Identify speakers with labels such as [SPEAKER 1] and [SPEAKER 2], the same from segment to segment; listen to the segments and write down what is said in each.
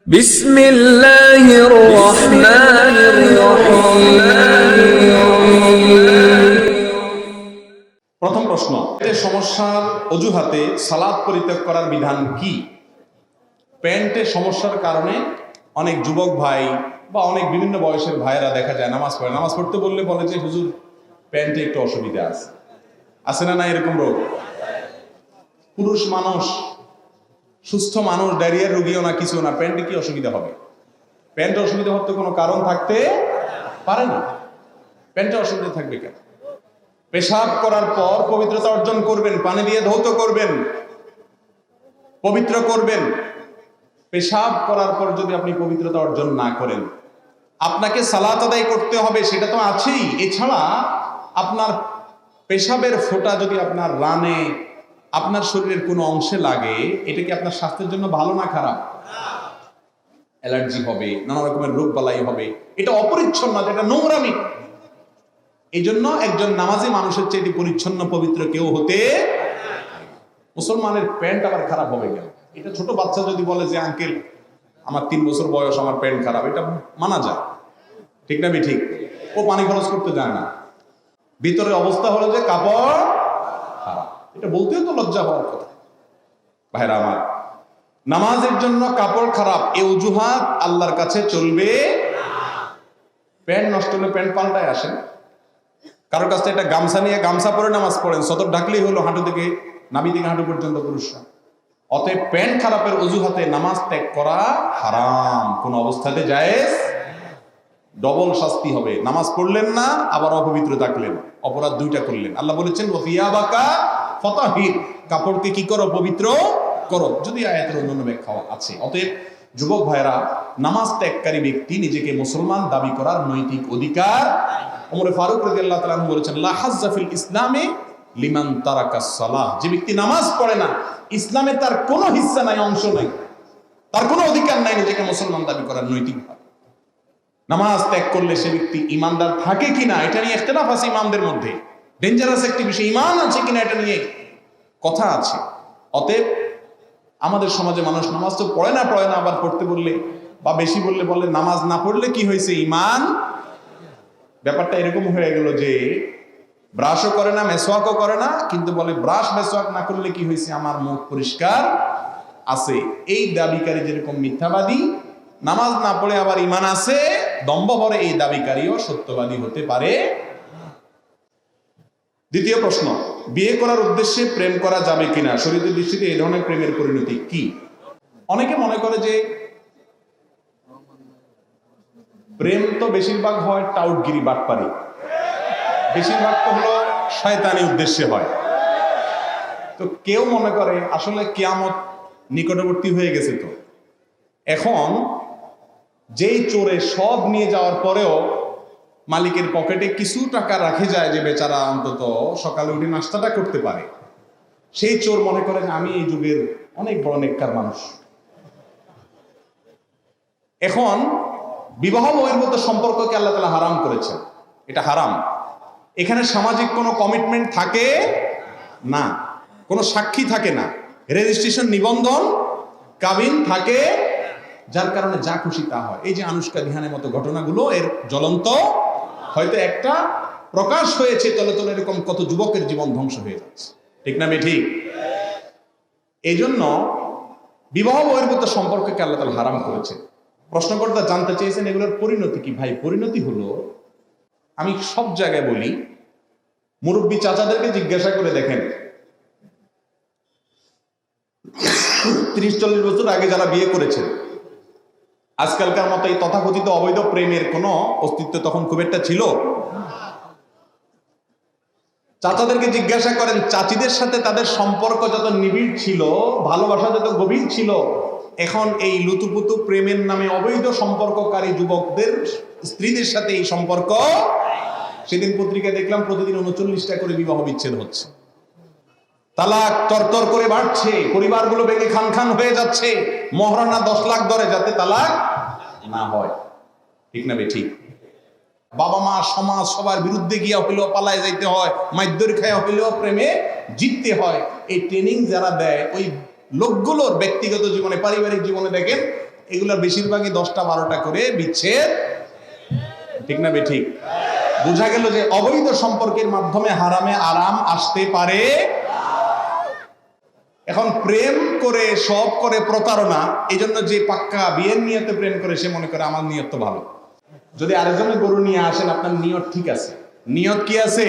[SPEAKER 1] বিসমিল্লাহির রহমানির রহিম।
[SPEAKER 2] প্রথম প্রশ্ন, পেটের সমস্যার অজুহাতে সালাত পরিত্যাগ করার বিধান কি? প্যান্টের সমস্যার কারণে অনেক যুবক ভাই বা অনেক বিভিন্ন বয়সের ভাইয়েরা দেখা যায় নামাজ পড়ে, নামাজ পড়তে বললে বলে যে হুজুর প্যান্টে একটু অসুবিধা আছে না এরকম রোগ? পুরুষ মানুষ, সুস্থ মানুষ, ডায়রিয়ার রোগীও না, কিছু না, প্যান্টে কি অসুবিধা হবে? প্যান্টে অসুবিধা হতে কোনো কারণ থাকতে পারে না। প্যান্টে অসুবিধা থাকবে কেন? পেশাব করার পর পবিত্রতা অর্জন করবেন, পানি দিয়ে ধৌত করবেন, পবিত্র করবেন। পেশাব করার পর যদি আপনি পবিত্রতা অর্জন না করেন, আপনাকে সালাত আদায় করতে হবে, সেটা তো আছেই। এছাড়া আপনার পেশাবের ফোঁটা যদি আপনার রানে, আপনার শরীরের কোনো অংশে লাগে, এটা কি আপনার স্বাস্থ্যের জন্য ভালো না খারাপ? অ্যালার্জি হবে, নানা রকমের রোগ বালাই হবে, এটা অপরিচ্ছন্ন, এটা নোংরামি। এই জন্য একজন নামাজি মানুষের চেয়ে পরিচ্ছন্ন পবিত্র কেউ হতে, মুসলমানের প্যান্ট আবার খারাপ হবে কেন? এটা ছোট বাচ্চা যদি বলে যে আঙ্কেল আমার 3 বছর বয়স, আমার প্যান্ট খারাপ, এটা মানা যায়, ঠিক না? ঠিক, ও পানি খরচ করতে যায় না, ভিতরের অবস্থা হলো যে কাপড় খারাপ, এটা বলতেও তো লজ্জা হওয়ার কথা। ভাইরা আমার, নামাজের জন্য কাপড় খারাপ এই অজুহাত আল্লাহর কাছে চলবে। প্যান্ট নষ্ট হলে প্যান্ট পাল্টায় আসেন, কারোর কাছে একটা গামছা নিয়ে গামছা পরে নামাজ পড়েন, সদর ঢাকলেই হলো হাঁটু থেকে, নাভি থেকে হাঁটু পর্যন্ত পুরুষরা। অতএব প্যান্ট খারাপের অজুহাতে নামাজ ত্যাগ করা হারাম, কোন অবস্থাতে জায়েজ, ডবল শাস্তি হবে। নামাজ পড়লেন না, আবার অপবিত্র থাকলেন, অপরাধ দুইটা করলেন। আল্লাহ বলেছেন ওয়াফিয়াবাকা ফাতাহির, কাপড়কে কি করো? পবিত্র করো। যদি আয়াতের অন্যান্য ব্যাখ্যা আছে। অতএব যুবক ভাইরা, নামাজ ত্যাগকারী ব্যক্তি নিজেকে মুসলমান দাবি করার নৈতিক অধিকার। ওমর ফারুক রাদিয়াল্লাহু তাআলা বলেছেন লা হাজ্জা ফিল ইসলামে লিমান তারাকাস সালাহ, যে ব্যক্তি নামাজ পড়ে না, ইসলামে তার কোনো হিস্সা নাই, অংশ নাই, তার কোনো অধিকার নাই নিজেকে মুসলমান দাবি করার নৈতিকভাবে। নামাজ ত্যাগ করলে সে ব্যক্তি ইমানদার থাকে কিনা, এটা নিয়ে ইখতিলাফ আছে ইমামদের মধ্যে। ডেঞ্জারাস একটি বিষয়, ইমান আছে কিনা এটা নিয়ে কথা আছে। অতএব আমাদের সমাজে মানুষ নামাজ তো পড়ে না, আবার পড়তে বললে বা বেশি বললে বলে নামাজ না পড়লে কি হয়েছে, ইমান। ব্যাপারটা এরকম হয়ে গেল যে ব্রাশও করে না, মেসওয়াকও করে না, কিন্তু বলে ব্রাশ মেসওয়াক না করলে কি হয়েছে, আমার মুখ পরিষ্কার আছে। এই দাবিকারী যেরকম মিথ্যাবাদী, নামাজ না পড়ে আবার ইমান আছে দম্ভ ভরে, এই দাবিকারীও সত্যবাদী হতে পারে। দ্বিতীয় প্রশ্ন, বিয়ে করার উদ্দেশ্যে প্রেম করা যাবে কিনা? শরীয়তের দৃষ্টিতে এই ধরনের প্রেমের পরিণতি কি? অনেকে মনে করে যে প্রেম তো বেশিরভাগ হয় টাউটগিরি, বাটপারি, বেশিরভাগ তো হলো শয়তানি উদ্দেশ্যে হয়। তো কেউ মনে করে আসলে কিয়ামত নিকটবর্তী হয়ে গেছে, তো এখন যেই চোরে সব নিয়ে যাওয়ার পরেও মালিকের পকেটে কিছু টাকা রাখে যায়, যে বেচারা অন্তত সকালে উঠে নাস্তাটা করতে পারে, সেই চোর মনে করে যে আমি এই যুগের অনেক বড় নেককার মানুষ। এখন বিবাহ বহির্ভূত সম্পর্ককে আল্লাহ তাআলা হারাম করেছেন, এটা হারাম। এখানে সামাজিক কোনো কমিটমেন্ট থাকে না, কোনো সাক্ষী থাকে না, রেজিস্ট্রেশন, নিবন্ধন, কাবিন থাকে, যার কারণে যা খুশি তা হয়। এই যে আনুষ্কা ধিহানের মতো ঘটনাগুলো এর জ্বলন্ত, হয়তো একটা প্রকাশ হয়েছে, তলে তলে এরকম কত যুবকের জীবন ধ্বংস হয়ে যাচ্ছে, ঠিক না? ঠিক। এই জন্য বিবাহ বহির্ভূত সম্পর্ককে আল্লাহ তাআলা হারাম করেছে। প্রশ্নকর্তা জানতে চেয়েছেন এগুলোর পরিণতি কি? ভাই, পরিণতি হলো, আমি সব জায়গায় বলি, মুরব্বী চাচাদেরকে জিজ্ঞাসা করে দেখেন, 30-40 বছর আগে যারা বিয়ে করেছেন, আজকালকার মতো এই তথাকথিত অবৈধ প্রেমের কোনো অস্তিত্ব তখন খুব একটা ছিল? চাচাদেরকে জিজ্ঞাসা করেন, চাচিদের সাথে তাদের সম্পর্ক যত নিবিড় ছিল, ভালোবাসা যত গভীর ছিল, এখন এই লুতুপুতু প্রেমের নামে অবৈধ সম্পর্ককারী যুবকদের স্ত্রীদের সাথে এই সম্পর্ক। সেদিন পত্রিকায় দেখলাম প্রতিদিন 39টা করে বিবাহ বিচ্ছেদ হচ্ছে, তালাক তরতর করে বাড়ছে, পরিবারগুলো ভেঙে খান খান হয়ে যাচ্ছে, মহারণা 10 লাখ ধরে যাতে তালাক না হয়, ঠিক না? ঠিক। বাবা মা, সমাজ, সবার বিরুদ্ধে গিয়া হইলেও পালায় যাইতে হয়, মাইদ্যর খায়া হইলেও প্রেমে জিততে হয়। এই ট্রেনিং যারা দেয়, ওই লোকগুলোর ব্যক্তিগত জীবনে, পারিবারিক জীবনে দেখেন এগুলোর বেশিরভাগই 10টা 12টা করে বিচ্ছেদ, ঠিক না ঠিক? বোঝা গেল যে অবৈধ সম্পর্কের মাধ্যমে হারামে আরাম আসতে পারে। এখন প্রেম করে সব করে প্রতারণা, এই জন্য যে পাক্কা বিয়ের নিয়তে প্রেম করে সে মনে করে আমার নিয়ত তো ভালো। যদি আরেকজনের গরু নিয়ে আসেন, আপনার নিয়ত ঠিক আছে, নিয়ত কি আছে?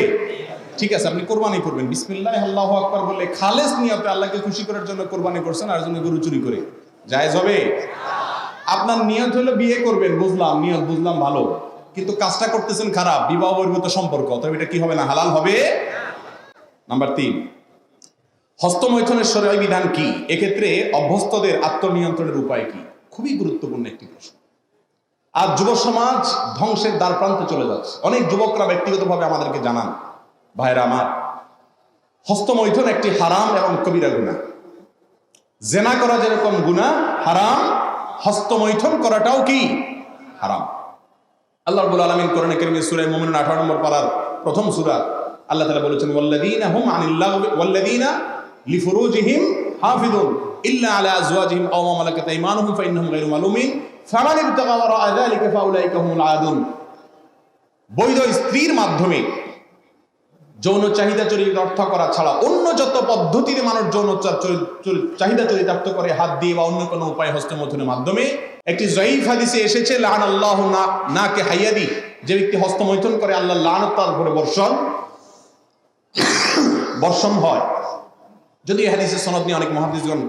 [SPEAKER 2] ঠিক আছে, আপনি কোরবানি করবেন, বিসমিল্লাহ আল্লাহু আকবার বলে খালেস নিয়তে আল্লাহকে খুশি করার জন্য কোরবানি করছেন, আরেকজনের গরু চুরি করে, জায়েজ হবে? আপনার নিয়ত হলো বিয়ে করবেন, বুঝলাম, নিয়ত বুঝলাম ভালো, কিন্তু কাজটা করতেছেন খারাপ, বিবাহ বহির্ভূত সম্পর্ক, তবে এটা কি হবে না? হালাল হবে। নাম্বার 3, হস্তমৈথুনের শরীয়ী বিধান কি? এক্ষেত্রে অভ্যস্তদের আত্মনিয়ন্ত্রণের উপায় কি? খুবই গুরুত্বপূর্ণ একটি প্রশ্ন। আজ যুব সমাজ ধ্বংসের দ্বার প্রান্তে চলে যাচ্ছে। অনেক যুবকরা ব্যক্তিগতভাবে আমাদেরকে জানান, ভাইরা আমার, হস্তমৈথুন একটি হারাম এবং কবিরা গুনাহ। জেনা করা যেরকম গুনাহ হারাম, হস্তমৈথুন করাটাও কি হারাম। আল্লাহ রাব্বুল আলামিন কোরআনে কারীমে সূরা মুমিনুন 18 নম্বর পারার প্রথম সূরা, আল্লাহ তাআলা বলেছেন, ওয়াল্লাযীনা হুম আনিল লাগবি ওয়াল্লাযীনা লিফুরুজিহিম হাফিজুন ইল্লা আলা আজওয়াজিহিম আও মা মালাকাত আইমানুহুম ফাইন্নাহুম গায়রু মালুমিন ফামান ইবতাগা ওয়ারাআ যালিকা ফাউলাইকা হুমুল আদুন। বৈধ স্ত্রীর মাধ্যমে যৌন চাহিদা চরিতার্থ করা ছাড়া অন্য যত পদ্ধতিতে মানুষ যৌন চাহিদা চরিতার্থ করে, হাত দিয়ে বা অন্য কোনো উপায় হস্তমৈথুনের মাধ্যমে, একটি যঈফ হাদিসে এসেছে, লাআনাল্লাহু নাকে হাইয়াদি, যে ব্যক্তি হস্তমৈথুন করে আল্লাহ লানত তার উপরে বর্ষণ হয়। যদি এই হাদিসের সনদ নিয়ে অনেক মুহাদ্দিসগণ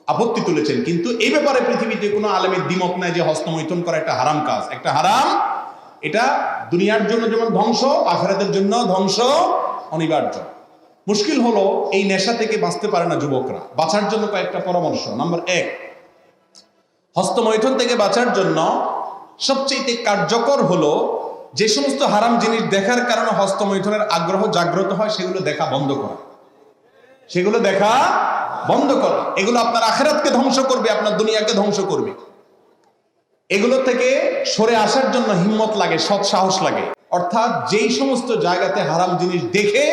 [SPEAKER 2] আপত্তি তুলেছেন, কিন্তু এই ব্যাপারে পৃথিবীতে কোনো আলেমের দ্বিমত নাই যে হস্তমৈথুন করা একটা হারাম কাজ, একটা হারাম। এটা দুনিয়ার জন্য যেমন ধ্বংস, আখিরাতের জন্য ধ্বংস অনিবার্য। মুশকিল হলো এই নেশা থেকে বাঁচতে পারে না যুবকরা। বাঁচার জন্য কয়েকটা পরামর্শ। নাম্বার 1, হস্তমৈথুন থেকে বাঁচার জন্য সবচেয়ে কার্যকর হলো যে সমস্ত হারাম জিনিস দেখার কারণে হস্তমৈথুনের আগ্রহ জাগ্রত হয় সেগুলো দেখা বন্ধ করা, সেগুলো দেখা বন্ধ করা। এগুলো আপনার আখিরাতকে ধ্বংস করবে, আপনার দুনিয়াকে ধ্বংস করবে। এগুলো থেকে সরে আসার জন্য হিম্মত লাগে, সৎ সাহস লাগে। অর্থাৎ যেই সমস্ত জায়গাতে হারাম জিনিস দেখে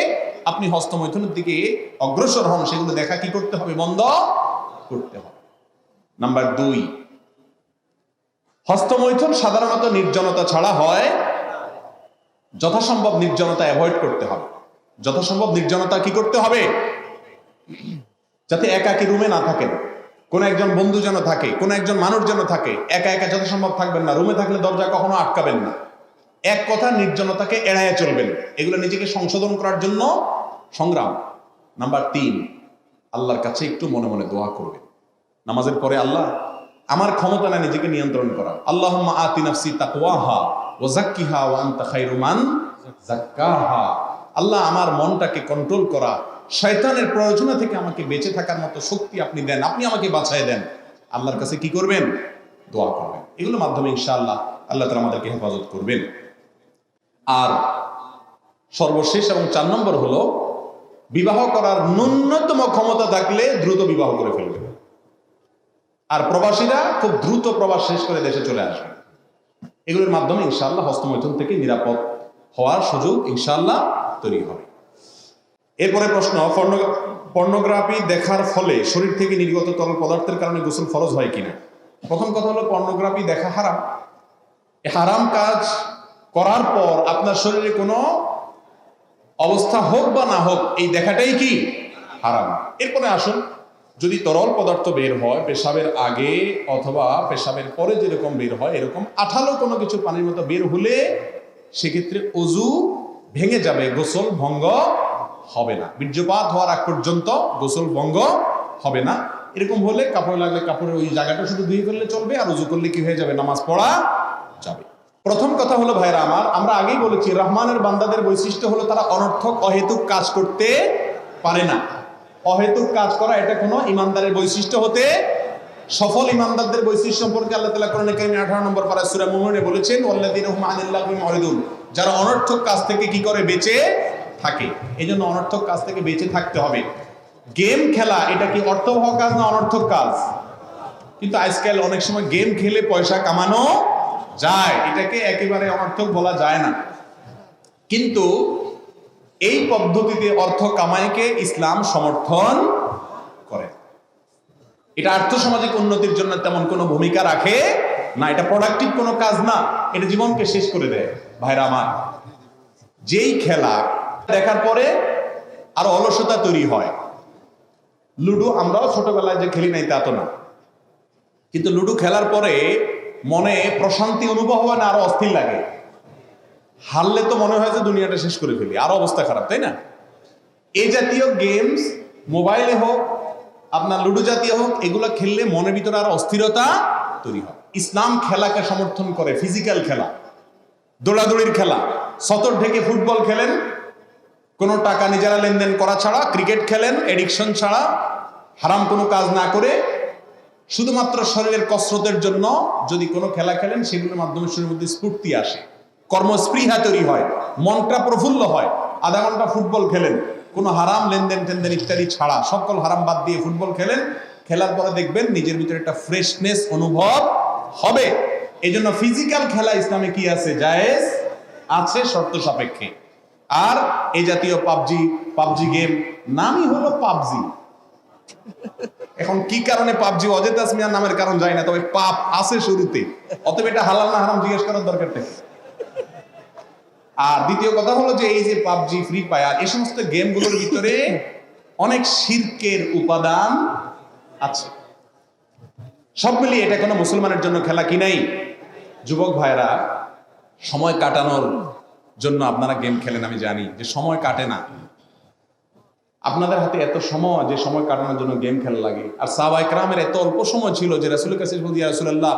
[SPEAKER 2] আপনি হস্তমৈথুনের দিকে অগ্রসর হন, সেগুলো দেখা কি করতে হবে? বন্ধ করতে হবে। নাম্বার 2, হস্তমৈথুন সাধারণত নির্জনতা ছাড়া হয়, যথাসম্ভব নির্জনতা অ্যাভয়েড করতে হবে। যথাসম্ভব নির্জনতা কি করতে হবে? যাতে একাকী রুমে না থাকেন, কোন একজন বন্ধু যেন থাকে, কোন একজন মানুষ যেন থাকে। একা একা যথাসম্ভব থাকবেন না। রুমে থাকলে দরজা কখনো আটকাবেন না। এক কথা, নির্জনতাকে এড়াইয়া চলবেন। এগুলো নিজেকে সংশোধন করার জন্য সংগ্রাম। নাম্বার 3, আল্লাহর কাছে একটু মনে মনে দোয়া করবেন নামাজের পরে, আল্লাহ আমার ক্ষমতা না নিজেকে নিয়ন্ত্রণ করা, আল্লাহুম্মা আতি নাফসি তাকওয়াহা ওয়া যাক্কিহা ওয়া আনতা খায়রু মান যাক্কাহা। আল্লাহ আমার মনটাকে কন্ট্রোল করা, শয়তানের প্রয়োজনা থেকে আমাকে বেঁচে থাকার মতো শক্তি আপনি দেন, আপনি আমাকে বাঁচায় দেন। আল্লাহর কাছে কি করবেন? দোয়া করবেন। এগুলোর মাধ্যমে ইনশাআল্লাহ আল্লাহ তাআলা আমাদেরকে হেফাজত করবেন। আর সর্বশেষ এবং 4 নম্বর হলো, বিবাহ করার ন্যূনতম ক্ষমতা থাকলে দ্রুত বিবাহ করে ফেলবেন। আর প্রবাসীরা খুব দ্রুত প্রবাস শেষ করে দেশে চলে আসবে। এগুলোর মাধ্যমে ইনশাআল্লাহ হস্তমৈথুন থেকে নিরাপদ হওয়ার সুযোগ ইনশাআল্লাহ তৈরি হবে। এরপরে প্রশ্ন, পর্নোগ্রাফি দেখার ফলে শরীর থেকে নির্গত তরল পদার্থের কারণে গোসল ফরজ হয় কিনা? প্রথম কথা হলো, পর্নোগ্রাফি দেখা হারাম। এই হারাম কাজ করার পর আপনার শরীরে কোনো অবস্থা হোক বা না হোক, এই দেখাটাই কি হারাম। এরপরে আসুন, যদি তরল পদার্থ বের হয় পেশাবের আগে অথবা পেশাবের পরে যেরকম বের হয়, এরকম আঠালো কোনো কিছু পানির মতো বের হলে সেক্ষেত্রে ওযু ভেঙে যাবে, গোসল ভঙ্গ হবে না। বীর্যপাত হওয়ার আগ পর্যন্ত গোসল ভঙ্গ হবে না। এরকম হলে কাপড় লাগলে কাপড়ের ওই জায়গাটা শুধু ধুয়ে ফেললে চলবে, আর ওযু করলে কি হয়ে যাবে? নামাজ পড়া যাবে। প্রথম কথা হলো ভাইরা আমার, আমরা আগেই বলেছি রহমানের বান্দাদের বৈশিষ্ট্য হলো তারা অনর্থক অহেতুক কাজ করতে পারে না। অহেতুক কাজ করা এটা কোনো ইমানদারের বৈশিষ্ট্য হতে, সফল ইমানদারদের বৈশিষ্ট্য সম্পর্কে আল্লাহ তাআলা কোরআনে কারীমে 18 নম্বর পারা সূরা মুমিনুনে বলেছেন, ওয়াল্লাযীনা হুম আনিল লাগবি মুরিদুন, যারা অনর্থক কাজ থেকে কি করে? বেঁচে থাকে। এই জন্য অনর্থক কাজ থেকে বেঁচে থাকতে হবে। গেম খেলা এটা কি অর্থবহ কাজ না অনর্থক কাজ? কিন্তু আজকাল অনেক সময় গেম খেলে পয়সা কামানো যায়, এটাকে একেবারে অনর্থক বলা যায় না। কিন্তু এই পদ্ধতিতে অর্থ কামাইকে ইসলাম সমর্থন করে। এটা আর্থসামাজিক উন্নতির জন্য তেমন কোনো ভূমিকা রাখে না, এটা প্রোডাক্টিভ কোনো কাজ না, এটা জীবনকে শেষ করে দেয়। ভাইরা আমার, যেই খেলা দেখার পরে আরো অলসতা তৈরি হয়। লুডো আমরাও ছোটবেলায় যে খেলি নাই তা তো না, কিন্তু লুডো খেলার পরে মনে প্রশান্তি অনুভব হয় না, আরো অস্থির লাগে। হারলে তো মনে হয় যে দুনিয়াটা শেষ করে ফেলি, আরো অবস্থা খারাপ, তাই না? এই জাতীয় গেমস মোবাইলে হোক, আপনার লুডো জাতীয় হোক, এগুলো খেললে মনের ভিতরে আরো অস্থিরতা তৈরি হয়। ইসলাম খেলাকে সমর্থন করে, ফিজিক্যাল খেলা, দৌড়াদৌড়ির খেলা, সতর ঢেকে ফুটবল খেলেন, কোনো টাকা নিজেরা লেনদেন করা ছাড়া, ক্রিকেট খেলেন এডিকশন ছাড়া, হারাম কোনো কাজ না করে, শুধুমাত্র শরীরের কসরতের জন্য যদি কোনো খেলা খেলেন, সেগুলোর মাধ্যমে শরীরের মধ্যে স্ফূর্তি আসে, কর্মস্পৃহা তৈরি হয়, মনটা প্রফুল্ল হয়। আধা ঘন্টা ফুটবল খেলেন, কোনো হারাম লেনদেন টেনদেন ইত্যাদি ছাড়া, সকল হারাম বাদ দিয়ে ফুটবল খেলেন, খেলার পরে দেখবেন নিজের ভিতরে একটা ফ্রেশনেস অনুভব হবে। এই জন্য ফিজিক্যাল খেলা ইসলামে কি আছে? জায়েজ আছে, শর্ত সাপেক্ষে। আর এই জাতীয় পাবজি গেম, নামই হলো পাবজি। এখন কি কারণে পাবজি অজেত আসমিয়ার নামের কারণ যায় না, তবে পাপ আছে শুরুতে, অতএব এটা হালাল না হারাম জিজ্ঞেস করার দরকার থাকে। আর দ্বিতীয় কথা হলো যে এই যে পাবজি, ফ্রি ফায়ার, এই সমস্ত গেমগুলোর ভিতরে অনেক শিরকের উপাদান আছে। সব মিলিয়ে এটা কোনো মুসলমানের জন্য খেলা কি নাই? যুবক ভাইরা, সময় কাটানোর জন্য আপনারা গেম খেলেন, আমি জানি যে সময় কাটে না। আপনাদের হাতে এত সময়, যে সময় কাটানোর জন্য গেম খেলা লাগে। আর সাহাবায়ে কেরামের এত অল্প সময় ছিল যে রাসূলের কাছে বলতে, ইয়া রাসূলুল্লাহ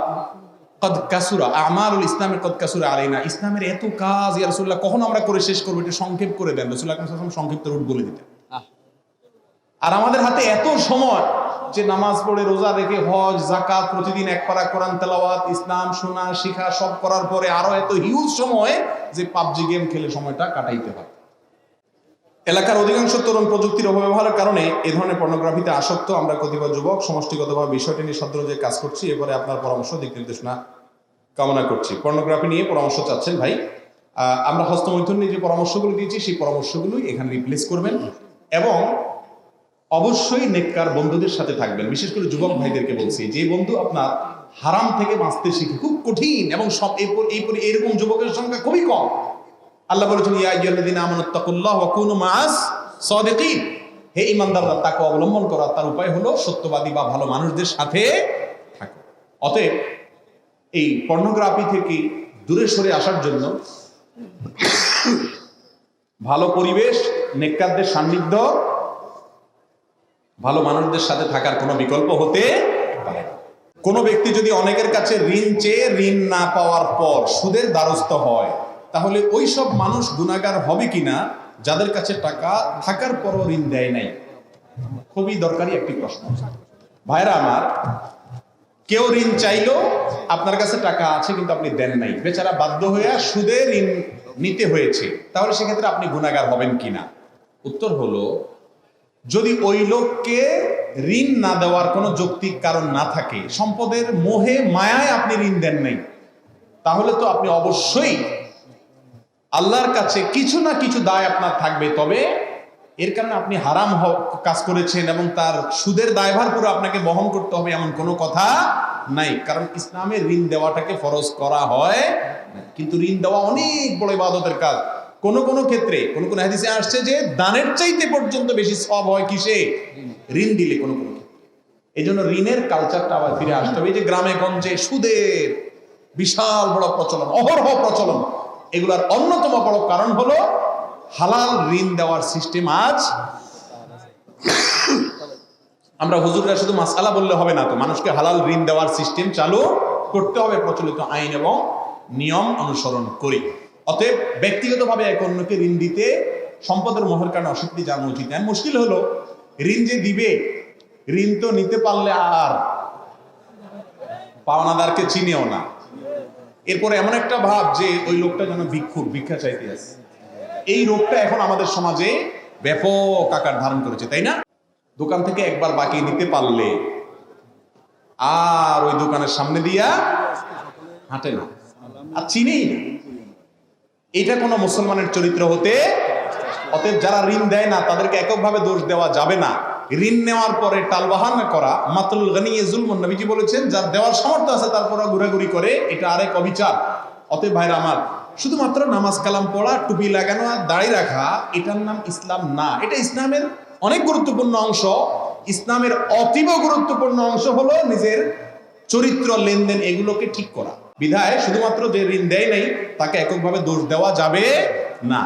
[SPEAKER 2] কদ কাসুরা আমারুল ইসলামের কদ কাসুরা আলাইনা, ইসলামের এত কাজ ইয়া রাসূলুল্লাহ কখন আমরা করে শেষ করবো, এটা সংক্ষেপ করে দেন। রাসূল আকরাম সাল্লাল্লাহু আলাইহি ওয়াসাল্লাম সংক্ষিপ্ত রূট বলে দিতেন। আর আমাদের হাতে এত সময় যে নামাজ পড়ে, রোজা রেখে, হজ, যাকাত, প্রতিদিন এক পারা কোরআন তেলাওয়াত, ইসলাম শোনা শিখা সব করার পরে আরো এত হিউজ সময় যে পাবজি গেম খেলে সময়টা কাটাইতে হয়। এলাকার অধিকাংশ তরুণ প্রযুক্তির অপব্যবহারের কারণে এ ধরনের পর্নোগ্রাফিতে আসক্ত। আমরা কতিপয় যুবক সমষ্টিগতভাবে বিষয়টি নিয়ে সদ্য যে কাজ করছি, এবারে আপনার পরামর্শ, দিক নির্দেশনা কামনা করছি। পর্নোগ্রাফি নিয়ে পরামর্শ চাচ্ছেন ভাই, আমরা হস্তমৈথুন নিয়ে যে পরামর্শগুলো দিয়েছি, সেই পরামর্শগুলোই এখানে রিপ্লেস করবেন এবং অবশ্যই নেককার বন্ধুদের সাথে থাকবেন। বিশেষ করে যুবক ভাইদেরকে বলছি, যে বন্ধু আপনার হারাম থেকে বাঁচতে শিখে, খুব কঠিন, এবং সব এরকম যুবকের সংখ্যা খুবই কম। আল্লাহ বলেছেন, ইয়া আইয়ুহাল্লাযীনা আমানুত্তাকুল্লাহ ওয়া কুনু মাআস সাদিকিন, হে ঈমানদাররা তাকওয়া অবলম্বন করা, তার উপায় হলো সত্যবাদী বা ভালো মানুষদের সাথে থাকো। অতএব এই পর্নোগ্রাফি থেকে দূরে সরে আসার জন্য ভালো পরিবেশ, নেককারদের সান্নিধ্য, ভালো মানুষদের সাথে থাকার কোনো বিকল্প হতে পারে না। কোনো ব্যক্তি যদি অনেকের কাছে ঋণ চেয়ে ঋণ না পাওয়ার পর সুদের দ্বারস্থ হয়, তাহলে ওই সব মানুষ গুনাহগার হবে কিনা যাদের কাছে টাকা থাকার পরও ঋণ দেয় নাই? খুবই দরকারি একটি প্রশ্ন। ভাইরা আমার, কেউ ঋণ চাইলো, আপনার কাছে টাকা আছে কিন্তু আপনি দেন নাই, বেচারা বাধ্য হয়ে সুদে ঋণ নিতে হয়েছে, তাহলে সেক্ষেত্রে আপনি গুনাহগার হবেন কিনা? উত্তর হলো, যদি ওই লোককে ঋণ না দেওয়ার কোনো যৌক্তিক কারণ না থাকে, সম্পদের মোহে মায়ায় আপনি ঋণ দেন নাই, তাহলে তো আপনি অবশ্যই আল্লাহর কাছে কিছু না কিছু দায় আপনার থাকবে। তবে এর কারণে আপনি হারাম কাজ করেছেন এবং তার সুদের দায়ভার পুরো আপনাকে বহন করতে হবে এমন কোনো কথা নাই। কারণ ইসলামে ঋণ দেওয়াটাকে ফরজ করা হয়, কিন্তু ঋণ দেওয়া অনেক বড় ইবাদতের কাজ। কোন কোন ক্ষেত্রে কোন কোন হাদিসে আসছে যে দানের চাইতে পর্যন্ত বেশি সওয়াব হয় কিসে? ঋণ দিলে। কোন কোন ক্ষেত্রে এই জন্য ঋণের কালচারটা আবার ফিরে আসতে হবে। এই যে গ্রামে গঞ্জে সুদের বিশাল বড় প্রচলন, অহরহ প্রচলন, এগুলার অন্যতম বড় কারণ হলো হালাল ঋণ দেওয়ার সিস্টেম আজ আমরা হুজুররা শুধু মাসআলা বললে হবে না, তো মানুষকে হালাল ঋণ দেওয়ার সিস্টেম চালু করতে হবে প্রচলিত আইন এবং নিয়ম অনুসরণ করি। অতএব ব্যক্তিগতভাবে এক অন্যকে ঋণ দিতে সম্পদের মোহের কারণে অস্বীকৃতি জানানো উচিত। মুশকিল হলো, ঋণ যে দিবে, ঋণ তো নিতে পারলে আর পাওনাদারকে চিনেও না। এরপরে এমন একটা ভাব যে ওই লোকটা যেন ভিক্ষুক, ভিক্ষা চাইতে আসে। এই রোগটা এখন আমাদের সমাজে ব্যাপক আকার ধারণ করেছে, তাই না? দোকান থেকে একবার বাকি নিতে পারলে আর ওই দোকানের সামনে দিয়া হাঁটে না, আর চিনেই না। এটা কোনো মুসলমানের চরিত্র হতে। অতএব যারা ঋণ দেয় না তাদেরকে এককভাবে দোষ দেওয়া যাবে না। ঋণ নেওয়ার পরে টালবাহানা করা মাতলুল গানিয়ে জুলমুন, নবীজি বলেছেন যার দেওয়ার সামর্থ্য আছে তারপর ঘোরাঘুরি করে, এটা আরেক অবিচার। অতএব ভাইরা আমার, শুধুমাত্র নামাজ কালাম পড়া, টুপি লাগানো আর দাড়ি রাখা এটার নাম ইসলাম না। এটা ইসলামের অনেক গুরুত্বপূর্ণ অংশ। ইসলামের অতীব গুরুত্বপূর্ণ অংশ হলো নিজের চরিত্র, লেনদেন এগুলোকে ঠিক করা। বিধায় শুধুমাত্র যে ঋণ দেয় নাই তাকে এককভাবে দোষ দেওয়া যাবে না।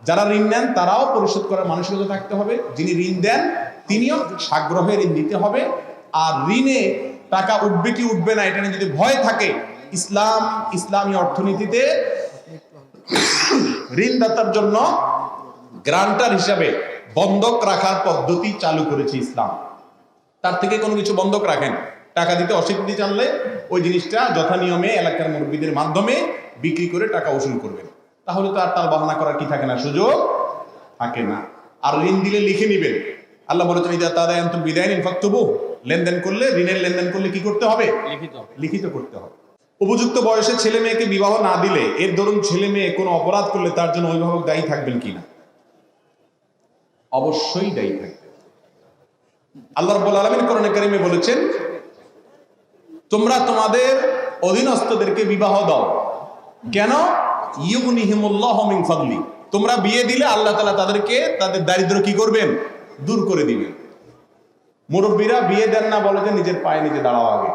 [SPEAKER 2] যারা ঋণ নেন তারাও পরিশোধ করার মানসিকতা থাকতে হবে। যিনি ঋণ দেন তিনিও সাগ্রহে ঋণ দিতে হবে। আর ঋণে টাকা উঠবে কি উঠবে না এটা নিয়ে যদি ভয় থাকে, ইসলামী অর্থনীতিতে ঋণদাতার জন্য গ্রান্টার হিসাবে বন্ধক রাখার পদ্ধতি চালু করেছে ইসলাম। তার থেকে কোনো কিছু বন্ধক রাখেন, টাকা দিতে অস্বীকৃতি জানলে ওই জিনিসটা যথা নিয়মে এলাকার মুরব্বীদের মাধ্যমে বিক্রি করে টাকা উসুল করবেন। তাহলে তো আর তার বাহানা করার কি থাকে না, সুযোগ থাকে না। আর ঋণ দিলে লিখে নিবেন। আল্লাহ বলেছেন ইদা তাদায়ানতুম বিদাইনিন ফাকতুবু, লেনদেন করলে, ঋণের লেনদেন করলে কি করতে হবে? লিখিত করতে হবে। উপযুক্ত বয়সে ছেলে মেয়েকে বিবাহ না দিলে, এর দরুন ছেলে মেয়ে কোনো অপরাধ করলে তার জন্য অভিভাবক দায়ী থাকবেন কিনা? অবশ্যই দায়ী থাকবে। আল্লাহ রাব্বুল আলামিন কোরআনে কারীমে বলেছেন, তোমরা তোমাদের অধীনস্থদেরকে বিবাহ দাও। কেন? ইউগনিহিমুল্লাহু মিন ফাদলি, তোমরা বিয়ে দিলে আল্লাহ তাআলা তাদেরকে তাদের দারিদ্র কি করবেন? দূর করে দিবেন। মুরব্বীরা বিয়ে দেন না, বলে যে নিজের পায়ে নিজে দাঁড়াও আগে।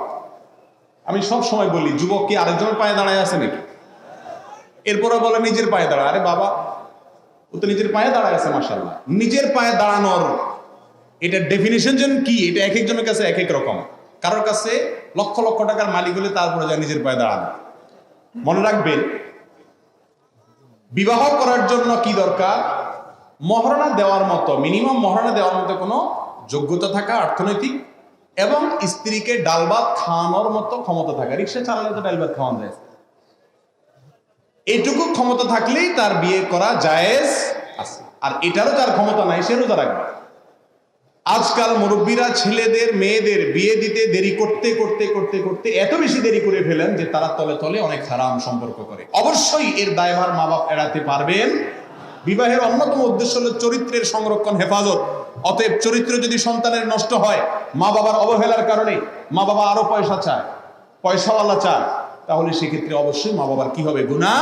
[SPEAKER 2] আমি সব সময় বলি, যুবক কি আরেকজনের পায়ে দাঁড়ায় আছে নাকি? এরপরে বলে নিজের পায়ে দাঁড়া। আরে বাবা, ও তো নিজের পায়ে দাঁড়ায় আছে, মাশাআল্লাহ। নিজের পায়ে দাঁড়ানোর এটা ডেফিনিশন কি, এটা এক একজনের কাছে এক এক রকম। কারোর কাছে লক্ষ লক্ষ টাকার মালিক হলে তারপরে যায় নিজের পায়ে দাঁড়ানো। মনে রাখবেন, বিবাহ করার জন্য কি দরকার? মহারণা দেওয়ার মতো, মিনিমাম মহারণা দেওয়ার মতো কোনো যোগ্যতা থাকা, অর্থনৈতিক, এবং স্ত্রীকে ডাল ভাত খাওয়ানোর মতো ক্ষমতা থাকা। রিক্সা চালালে তো ডাল ভাত খাওয়ানো যায়, এইটুকু ক্ষমতা থাকলেই তার বিয়ে করা জায়েজ আছে। আর এটারও যার ক্ষমতা নাই সে রোজা রাখবে। আজকাল মুরব্বীরা ছেলেদের মেয়েদের বিয়ে দিতে দেরি করতে করতে করতে করতে এত বেশি দেরি করে ফেলেন যে তারা তলে তলে অনেক হারাম সম্পর্ক করে। অবশ্যই এর দায়ভার মা বাপ এড়াতে পারবেন। বিবাহের অন্যতম উদ্দেশ্য হল চরিত্রের সংরক্ষণ, হেফাজত। অতএব চরিত্র যদি সন্তানের নষ্ট হয়, মা বাবার অবহেলার কারণে মা বাবা আরো পয়সা চায়, পয়সাওয়ালা চায়, তাহলে সেক্ষেত্রে অবশ্যই মা বাবার কি হবে? গুনাহ।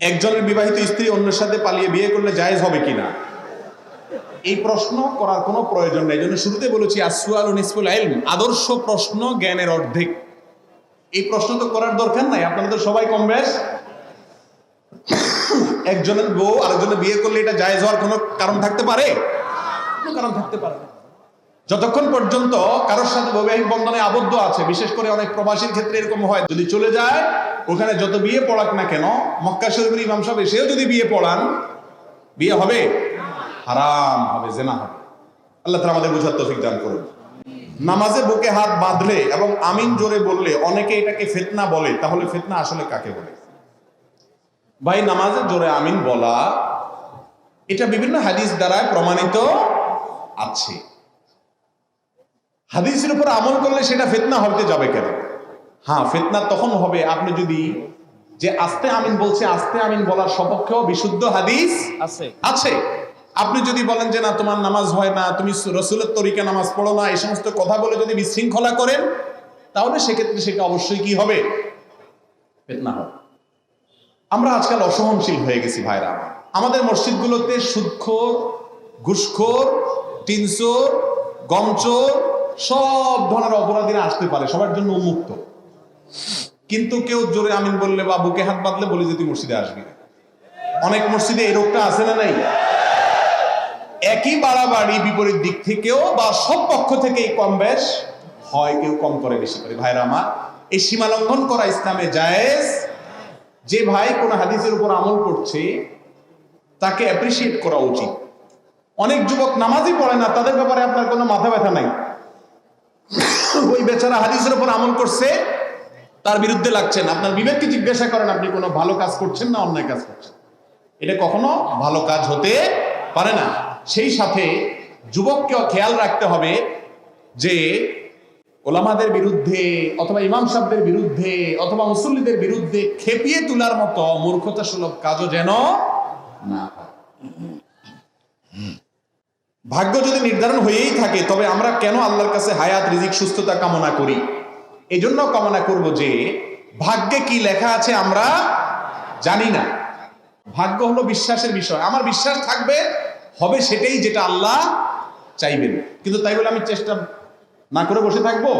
[SPEAKER 2] একজনের বিবাহিত স্ত্রী অন্যের সাথে পালিয়ে বিয়ে করলে জায়েজ হবে কিনা, এই প্রশ্ন করার কোনো প্রয়োজন নেই। এই জন্য শুরুতে বলেছি আসওয়ালু নিসফুল ইলম, আদর্শ প্রশ্ন জ্ঞানের অর্ধেক। এই প্রশ্ন তো করার দরকার নাই, আপনারা তো সবাই কম বেশ। একজনের বউ আরেকজনের বিয়ে করলে এটা জায়েজ হওয়ার কোনো কারণ থাকতে পারে? কোনো কারণ থাকতে পারে না। যতক্ষণ পর্যন্ত কারোর সাথে বৈবাহিক বন্ধনে আবদ্ধ আছে, বিশেষ করে অনেক প্রবাসীর ক্ষেত্রে এরকম হয়, যদি চলে যায় ওখানে যত বিয়ে পড়াক না কেন, মক্কা শরীফের ইমাম সাহেব এসেও যদি বিয়ে পড়ান, বিয়ে হবে? হারাম হবে, জিনা হবে। আল্লাহ তাআলা আমাদের বুঝার তৌফিক দান করুন। নামাজে বুকে হাত বাঁধলে এবং আমিন জোরে বললে অনেকে এটাকে ফিতনা বলে, তাহলে ফিতনা আসলে কাকে বলে? ভাই, নামাজে জোরে আমিন বলা এটা বিভিন্ন হাদিস দ্বারা প্রমাণিত আছে। হাদিসের উপর আমল করলে সেটা ফিতনা হতে যাবে কেন? হ্যাঁ, ফিতনা তখন হবে আপনি যদি, যে আস্তে আমিন বলছে, আস্তে আমিন বলার সপক্ষেও বিশুদ্ধ হাদিস আছে। আপনি যদি বলেন যে না তোমার নামাজ হয় না, তুমি রাসূলের তরিকা নামাজ পড়ো না, এই সমস্ত কথা বলে যদি বিশৃঙ্খলা করেন, তাহলে সেক্ষেত্রে সেটা অবশ্যই কি হবে? ফিতনা হবে। আমরা আজকাল অসহনশীল হয়ে গেছি ভাইরা। আমাদের মসজিদগুলোতে সুদখোর, ঘুষখোর, টিনচোর, গমচোর, সব ধরনের অপরাধীরা আসতে পারে, সবার জন্য উন্মুক্ত। কিন্তু কেউ জোরে আমিন বললে বা বুকে হাত বাঁধলে বলে যে তুই মসজিদে আসবি। অনেক মসজিদে এই রোগটা আছে না নাই? একই বাড়াবাড়ি বিপরীত দিক থেকেও বা সব পক্ষ থেকেই কম বেশ হয়, কেউ কম করে বেশি করে। ভাইরা আমার, এই সীমা লঙ্ঘন করা ইসলামে জায়েজ। যে ভাই কোন হাদিসের উপর আমল করছে তাকে অ্যাপ্রিসিয়েট করা উচিত। অনেক যুবক নামাজই পড়ে না, তাদের ব্যাপারে আপনার কোনো মাথা ব্যথা নাই। ওই বেচারা হাদিসের উপর আমল করছে, তার বিরুদ্ধে লাগছেন। আপনার বিবেককে জিজ্ঞাসা করেন আপনি কোনো ভালো কাজ করছেন না অন্যায় কাজ করছেন। এটা কখনো ভালো কাজ হতে পারে না। সেই সাথে যুবককেও খেয়াল রাখতে হবে যে ওলামাদের বিরুদ্ধে অথবা ইমাম সাহেবদের বিরুদ্ধে অথবা মুসল্লিদের বিরুদ্ধে খেপিয়ে তোলার মতো মূর্খতা সুলভ কাজও যেন না হয়। ভাগ্য যদি নির্ধারণ হয়েই থাকে, তবে আমরা কেন আল্লাহর কাছে হায়াত, রিজিক, সুস্থতা কামনা করি? এই জন্য কামনা করব যে ভাগ্যে কি লেখা আছে আমরা জানি না। ভাগ্য হলো বিশ্বাসের বিষয়। আমার বিশ্বাস থাকবে হবে সেটাই যেটা আল্লাহ চাইবেন। কিন্তু তাই বলে আমি চেষ্টা না করে বসে থাকবো?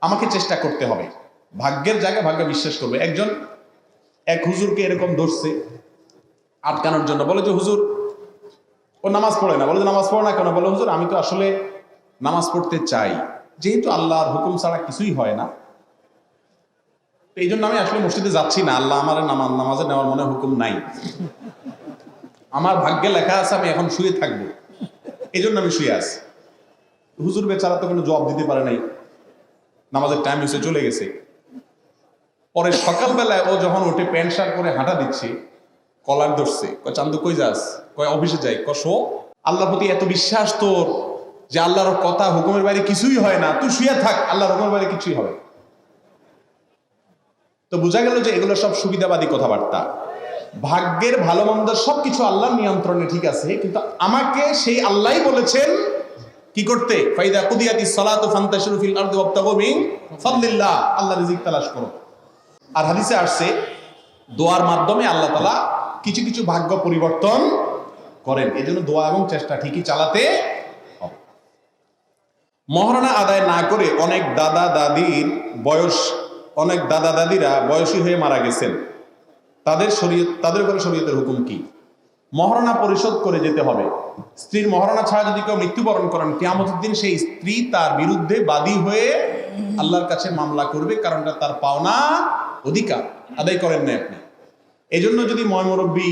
[SPEAKER 2] আমাকে চেষ্টা করতে হবে। ভাগ্যের জায়গায় ভাগ্য বিশ্বাস করবে। এক হুজুরকে এরকম ধরছে আটকানোর জন্য। বলে যে হুজুর, ও নামাজ পড়ে না। বলে যে নামাজ পড়ে না কেন? বলে হুজুর, আমি তো আসলে নামাজ পড়তে চাই, যেহেতু আল্লাহর হুকুম ছাড়া কিছুই হয় না, এই জন্য আমি আসলে মসজিদে যাচ্ছি না। আল্লাহ আমার নামাজে নেওয়ার মনে হুকুম নাই, আমার ভাগ্যে লেখা আছে আমি এখন শুয়ে থাকবো, এই জন্য আমি শুয়ে আছি। হুজুর বেচারা তো কোনো জবাব দিতে পারে নাই, নামাজের টাইম এসে চলে গেছে। পরে সকালবেলায় ও যখন উঠে প্যান্ট শার্ট করে হাঁটা দিচ্ছে, কলার ধরছে, কয় চান্দু কই যাস? কয় অফিসে যাই। শো, আল্লাহর প্রতি এত বিশ্বাস তোর যে আল্লাহর কথা হুকুমের বাইরে কিছুই হয় না, তুই শুয়ে থাক, আল্লাহর হুকুমের বাইরে কিছুই হবে। তো বোঝা গেল যে এগুলো সব সুবিধাবাদী কথাবার্তা। ভাগ্যের ভালো মন্দ সবকিছু আল্লাহর নিয়ন্ত্রণে, ঠিক আছে, কিন্তু আমাকে সেই আল্লাহই বলেছেন কি করতে? ফাইদা কুদিয়াতিস সালাতু ফান্তাশিরু ফিল আরদি ওয়াবতাগু মিন ফাদলিল্লাহ, আল্লাহর রিজিক তালাশ করো। আর হাদিসে আসছে দোয়ার মাধ্যমে আল্লাহ তাআলা কিছু কিছু ভাগ্য পরিবর্তন করেন। এজন্য দোয়া এবং চেষ্টা ঠিকই চালাতে হবে। মহারণা আদায় না করে অনেক দাদা দাদিরা বয়সী হয়ে মারা গেছেন, তাদের উপরে শরীয়তের হুকুম কি? মহারণা পরিশোধ করে যেতে হবে। স্ত্রীর মহারণা ছাড়া যদি কেউ মৃত্যুবরণ করেন, কিয়ামতের দিন সেই স্ত্রী তার বিরুদ্ধে বাদী হয়ে আল্লাহর কাছে মামলা করবে, কারণটা তার পাওনা অধিকার আদায় করেন না আপনি। এই জন্য যদি ময়মুরব্বী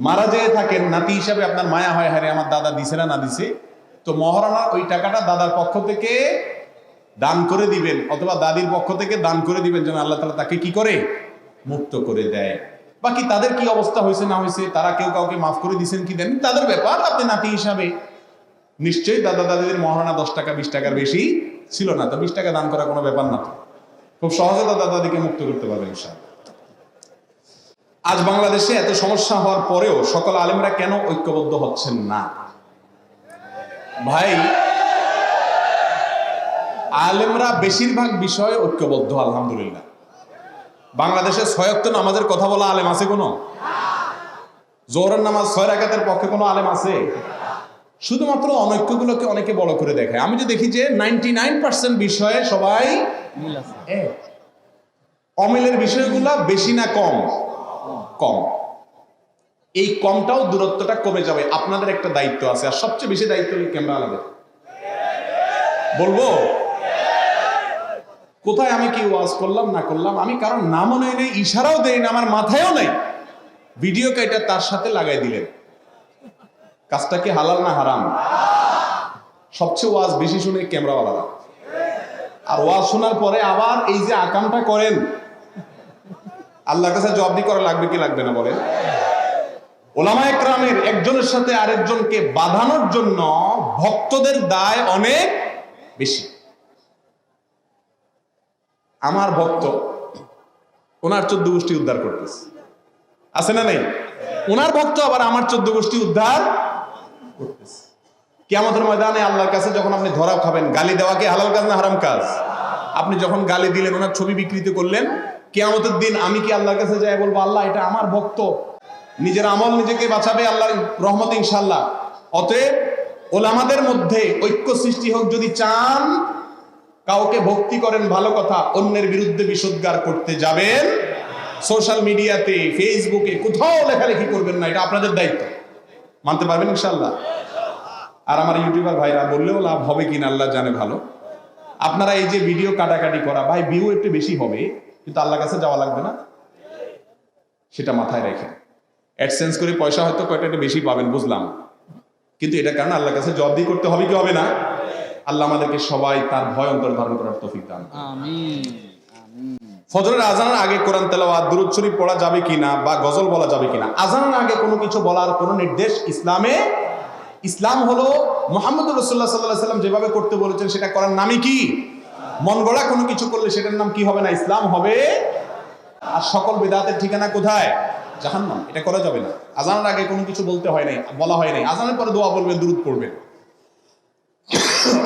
[SPEAKER 2] মারা যেয়ে থাকেন, নাতি হিসাবে আপনার মায়া হয়, হারে আমার দাদা দিছে না দিছে, তো মহারণা ওই টাকাটা দাদার পক্ষ থেকে দান করে দিবেন, অথবা দাদির পক্ষ থেকে দান করে দিবেন, যেন আল্লাহ তাআলা তাকে কি করে? মুক্ত করে দেয়। বাকি তাদের কি অবস্থা হয়েছে না হয়েছে, তারা কেউ কাউকে মাফ করে দিচ্ছেন কি দেন, তাদের ব্যাপার। আপনি নাতি হিসাবে নিশ্চয়ই দাদা দাদিদের মহারণা 10 টাকা 20 টাকার বেশি ছিল না, তো 20 টাকা দান করা কোনো ব্যাপার না, তো খুব সহজে দাদা দাদিকে মুক্ত করতে পারবেন ইনশাআল্লাহ। আজ বাংলাদেশে এত সমস্যা হওয়ার পরেও সকল আলেমরা কেন ঐক্যবদ্ধ হচ্ছেন না? ভাই, আলেমরা বেশিরভাগ বিষয়ে ঐক্যবদ্ধ আলহামদুলিল্লাহ। বাংলাদেশে 6 ওয়াক্ত নামাজের কথা বলা আলেম আছে কোনো? জোহরের নামাজ 6 রাকাতের পক্ষে কোনো আলেম আছে? শুধুমাত্র অনৈক্যগুলোকে অনেকে বড় করে দেখায়। আমি যে দেখি যে 99% বিষয়ে সবাই এক। অমিলের বিষয়গুলা বেশি না কম? কম। এই কমটাও দূরত্বটা কমে যাবে। আপনাদের একটা দায়িত্ব আছে, আর সবচেয়ে বেশি দায়িত্ব ক্যামেরা আলাদের। বলবো কোথায় আমি কি ওয়াজ করলাম না করলাম, আমি কারণ নামও নেই, ইশারাও দেই না, আমার মাথায়ও নাই, ভিডিও কাইটা তার সাথে লাগাই দিলেন। কাজটা কি হালাল না হারাম? সবচেয়ে ওয়াজ বেশি শুনে ক্যামেরাওয়ালারা, আর ওয়াজ শোনার পরে আবার এই যে আকামটা করেন, আল্লাহর কাছে জবাবদি করা লাগবে কি লাগবে না বলেন? ওলামায়ে কেরামের একজনের সাথে আরেকজনকে বাঁধানোর জন্য ভক্তদের দায় অনেক বেশি। আমার ভক্ত ওনার 14 গোষ্ঠী উদ্ধার করতেছে, আছে না নেই? ওনার ভক্ত আবার আমার 14 গোষ্ঠী উদ্ধার করতেছে। কিয়ামতের ময়দানে আল্লাহর কাছে যখন আপনি ধরা খাবেন, গালি দেওয়া কি হালাল কাজ না হারাম কাজ? আপনি যখন গালি দিলেন, ওনার ছবি বিকৃত করলেন, কিয়ামতের দিন আমি কি আল্লাহর কাছে যাই বলবো, আল্লাহ এটা আমার ভক্ত, নিজের আমল নিজেকে বাঁচাবে, আল্লাহর রহমত ইনশাআল্লাহ। অতএব ওলামাদের মধ্যে ঐক্য সৃষ্টি হোক যদি চান, কাউকে ভক্তি করেন ভালো কথা, অন্যের বিরুদ্ধে বিষোদ্গার করতে যাবেন সোশ্যাল মিডিয়াতে, ফেসবুকে, কোথাও লেখালেখি করবেন না। এটা আপনাদের দায়িত্ব, মানতে পারবেন ইনশাআল্লাহ? আর আমার ইউটিউবার ভাইরা বললেও লাভ হবে কিনা আল্লাহ জানে ভালো। আপনারা এই যে ভিডিও কাটাকাটি করা, ভাই ভিউ একটু বেশি হবে, কিন্তু আল্লাহর কাছে যাওয়া লাগবে না, সেটা মাথায় রেখে। অ্যাডসেন্স করে পয়সা হয়তো কয়টা একটু বেশি পাবেন, বুঝলাম, কিন্তু এটা কারণে আল্লাহর কাছে জবাবদিহি করতে হবে কি হবে না? আল্লাহ আমাদেরকে সবাই তার ভয় অন্তর ধারণ করার তৌফিক দান করুন। আমিন। ফজরের আজানের আগে কোরআন তেলাওয়াত, দুরূদ শরীফ পড়া যাবে কিনা, বা গজল বলা যাবে কিনা? আজানের আগে কোনো কিছু বলার কোনো নির্দেশ ইসলামে? ইসলাম হলো মুহাম্মদ রাসূলুল্লাহ সাল্লাল্লাহু আলাইহি ওয়াসাল্লাম যেভাবে করতে বলেছেন সেটা করার নামই কি? মন গড়া কোনো কিছু করলে সেটার নাম কি হবে না? ইসলাম হবে। আর সকল বিদআতের ঠিকানা কোথায়? জাহান্নাম। এটা করা যাবে না। আজানের আগে কোনো কিছু বলতে হয় নাই, বলা হয় নাই। আজানের পরে দোয়া বলবেন, দুরূদ পড়বেন।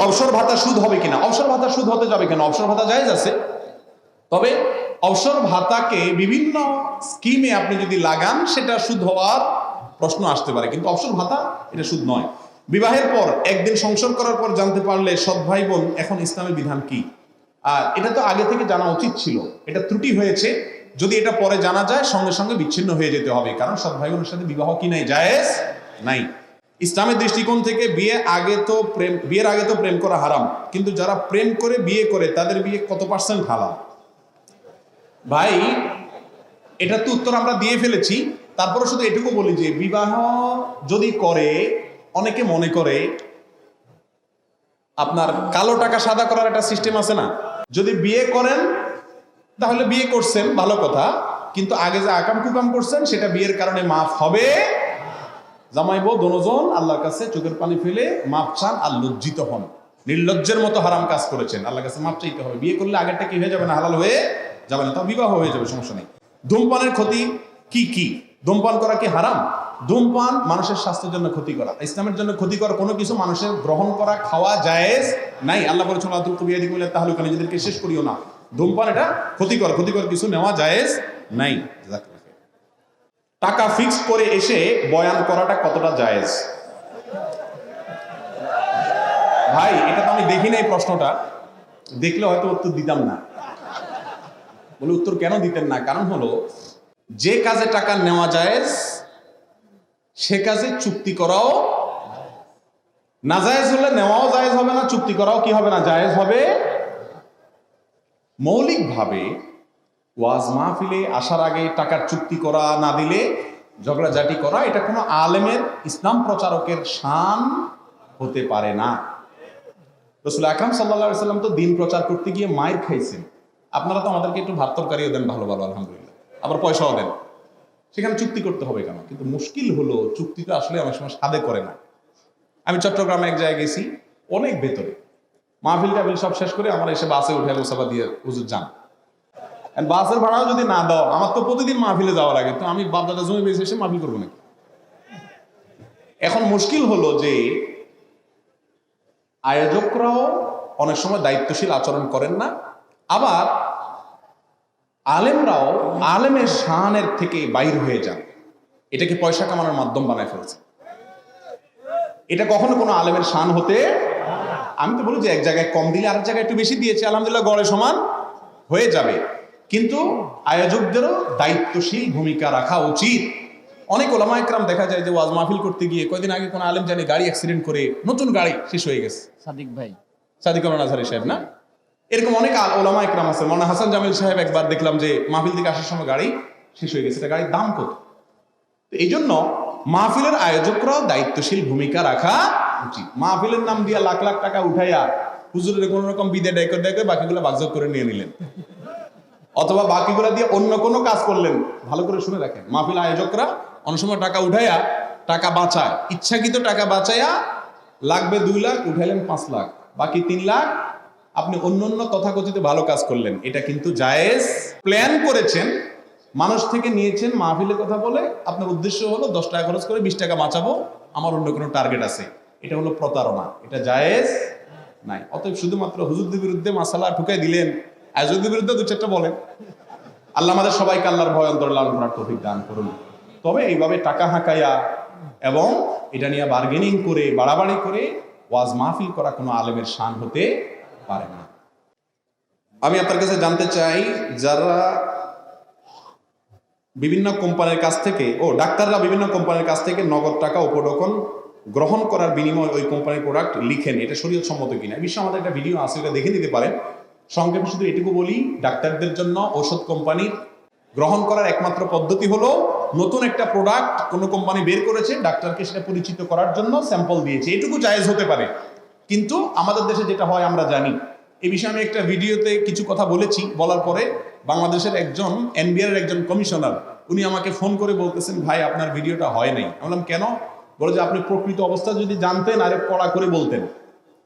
[SPEAKER 2] অবসর ভাতা সুদ হবে কিনা? অবসর ভাতা সুদ হতে যাবে কেন? অবসর ভাতা জায়েজ আছে। তবে অবসর ভাতাকে বিভিন্ন স্কিমে আপনি যদি লাগান সেটা সুদ হওয়ার প্রশ্ন আসতে পারে, কিন্তু অবসর ভাতা এটা সুদ নয়। বিবাহের পর একদিন সংসার করার পর জানতে পারলে সৎ ভাই বোন এখন ইসলামের বিধান কি? আর এটা তো আগে থেকে জানা উচিত ছিল, এটা ত্রুটি হয়েছে। যদি এটা পরে জানা যায় সঙ্গে সঙ্গে বিচ্ছিন্ন হয়ে যেতে হবে, কারণ সৎ ভাই বোনের সাথে বিবাহ কি নাই? জায়েজ নাই। ইসলামের দৃষ্টিকোণ থেকে বিয়ের আগে তো প্রেম করা হারাম, কিন্তু যারা প্রেম করে বিয়ে করে তাদের বিয়ে কত পার্সেন্ট হালাল? ভাই এটা তো উত্তর আমরা দিয়ে ফেলেছি। তারপরে শুধু এটুকু বলি যে বিবাহ যদি করে, অনেকে মনে করে আপনার কালো টাকা সাদা করার একটা সিস্টেম আছে না, যদি বিয়ে করেন তাহলে বিয়ে করছেন ভালো কথা, কিন্তু আগে যে আকাম কুকাম করছেন সেটা বিয়ের কারণে মাফ হবে। জামাই বউ দোনোজন আল্লাহর কাছে চোখের পানি ফেলে মাফ চান আর লজ্জিত হন। নির্লজ্জের মতো হারাম কাজ করেছেন, আল্লাহর কাছে মাফ চাইতে হবে। বিয়ে করলে আগেরটা কি হয়ে যাবে না? হালাল হয়ে যাবে না, তাও বিবাহ হয়ে যাবে, সমস্যা নেই। ধূমপানের ক্ষতি কি কি? ধূমপান করা কি হারাম? ধূমপান মানুষের স্বাস্থ্যের জন্য ক্ষতি করা, ইসলামের জন্য ক্ষতিকর কোনো কিছু মানুষের গ্রহণ করা, খাওয়া জায়েজ নাই। আল্লাহ বলেছেন আতুল কবিয়াদি বলে তাহলে নিজেদেরকে শেষ করিও না। ধূমপান এটা ক্ষতিকর কিছু নেওয়া জায়েজ নাই। টাকা ফিক্স করে এসে বয়ান করাটা কতটা জায়েজ? ভাই এটা তো আমি দেখি নাই, প্রশ্নটা দেখলে হয়তো উত্তর দিতাম না। বলে উত্তর কেন দিতেন না? কারণ হলো যে কাজে টাকা নেওয়া জায়েজ সে কাজে চুক্তি করাও নাজায়েজ হলে নেওয়াও জায়েজ হবে না, চুক্তি করাও কি হবে না? জায়েজ হবে। মৌলিকভাবে ওয়াজ মাহফিলে আসার আগে টাকার চুক্তি করা, না দিলে ঝগড়াঝাটি করা, এটা কোনো আলেমের, ইসলাম প্রচারকের শান হতে পারে না। রাসূল আকরাম সাল্লাল্লাহু আলাইহি সাল্লাম তো দিন প্রচার করতে গিয়ে মাইর খাইছেন। আপনারা তো আমাদেরকে একটু ভাত তরকারিও দেন ভালো ভালো, আলহামদুলিল্লাহ, আবার পয়সাও দেন, সেখানে চুক্তি করতে হবে কেন? কিন্তু মুশকিল হলো চুক্তিটা আসলে অনেক সময় সাদে করে না। আমি চট্টগ্রামে এক জায়গায় গেছি, অনেক ভেতরে, মাহফিল টাহফিল সব শেষ করে আমার এসে বাসে উঠে গোসাবা দিয়ে হুজুর যান, বাসের ভাড়াও যদি না দাও, আমার তো প্রতিদিন মাহফিলে যাওয়া লাগে, তো আমি বাপদাদা জমি বেঁচে এসে মাহফিল করবো নাকি? এখন মুশকিল হলো যে আয়োজকরাও অনেক সময় দায়িত্বশীল আচরণ করেন না, আবার আলেমরাও আলেমের শানের থেকে বাইর হয়ে যান, এটাকে পয়সা কামানোর মাধ্যম বানায় ফেলছে। এটা কখনো কোনো আলেমের শান হতে, আমি তো বলি যে এক জায়গায় কম দিলে আরেক জায়গায় একটু বেশি দিয়েছে, আলহামদুলিল্লাহ গড়ে সমান হয়ে যাবে, কিন্তু আয়োজকদেরও দায়িত্বশীল ভূমিকা রাখা উচিত। অনেক ওলামা একরাম দেখা যায় যে ওয়াজ মাহফিল করতে গিয়ে, কয়দিন আগে কোন আলেম জানি গাড়ি অ্যাক্সিডেন্ট করে, নতুন গাড়ি শেষ হয়ে গেছে, সাদিক আজহারি সাহেব না, এরকম অনেক ওলামা একরাম আছে। মৌলানা হাসান জামিল সাহেব একবার দেখলাম যে মাহফিল থেকে আসার সময় গাড়ি শেষ হয়ে গেছে, এটা গাড়ির দাম কত? এই জন্য মাহফিলের আয়োজকরাও দায়িত্বশীল ভূমিকা রাখা উচিত। মাহফিলের নাম দিয়া লাখ লাখ টাকা উঠাইয়া হুজুরের কোন রকম বিদে ডেকে বাকিগুলো ভাগযোগ করে নিয়ে নিলেন, অথবা বাকিগুলো দিয়ে অন্য কোনো কাজ করলেন। ভালো করে শুনে রাখেন, মাহফিল আয়োজকরা অনেক সময় টাকা উঠাইয়া, টাকা বাঁচায়, ইচ্ছাকৃত টাকা বাঁচাইয়া, লাগবে 2 লাখ উঠাইলেন 5 লাখ, বাকি 3 লাখ আপনি অন্য তথাকথিত ভালো কাজ করলেন, এটা কিন্তু জায়েজ। প্ল্যান করেছেন, মানুষ থেকে নিয়েছেন, মাহফিলের কথা বলে আপনার উদ্দেশ্য হলো 10 টাকা খরচ করে 20 টাকা বাঁচাবো, আমার অন্য কোনো টার্গেট আছে, এটা হলো প্রতারণা, এটা জায়েজ নাই। অতএব শুধুমাত্র হুজুরদের বিরুদ্ধে মাসালা ঢুকাই দিলেন, আয়োজকদের বিরুদ্ধে 2-4টা বলেন। আল্লাহ আমাদের সবাইকে আল্লাহর ভয় অন্তরে লালন করার তৌফিক দান করুন। তবে এইভাবে টাকা হাঁকাইয়া এবং এটা নিয়ে বার্গেনিং করে, বাড়াবাড়ি করে ওয়াজ মাহফিল করা কোনো আলেমের শান হতে পারে না। আমি আপনার কাছে জানতে চাই, যারা বিভিন্ন কোম্পানির কাছ থেকে, ডাক্তাররা বিভিন্ন কোম্পানির কাছ থেকে নগদ টাকা উপঢৌকন গ্রহণ করার বিনিময়ে ওই কোম্পানির প্রোডাক্ট লিখেন, এটা শরীয়ত সম্মত কিনা? এই বিষয়ে আমাদের একটা ভিডিও আছে, এটা দেখে নিতে পারেন। সংক্ষেপে শুধু এটুকু বলি, ডাক্তারদের জন্য ঔষধ কোম্পানি গ্রহণ করার একমাত্র পদ্ধতি হলো, নতুন একটা প্রোডাক্ট কোনো কোম্পানি বের করেছে, ডাক্তারকে সেটা পরিচিত করার জন্য স্যাম্পল দিয়েছে, এটুকু জায়েজ হতে পারে। কিন্তু আমাদের দেশে যেটা হয় আমরা জানি, এই বিষয়ে আমি একটা ভিডিওতে কিছু কথা বলেছি, বলার পরে বাংলাদেশের একজন এনবিআর এর একজন কমিশনার, উনি আমাকে ফোন করে বলতেছেন, ভাই আপনার ভিডিওটা হয় নাই। আমি বললাম কেন? বলে যে আপনি প্রকৃত অবস্থা যদি জানতেন আরে কড়া করে বলতেন।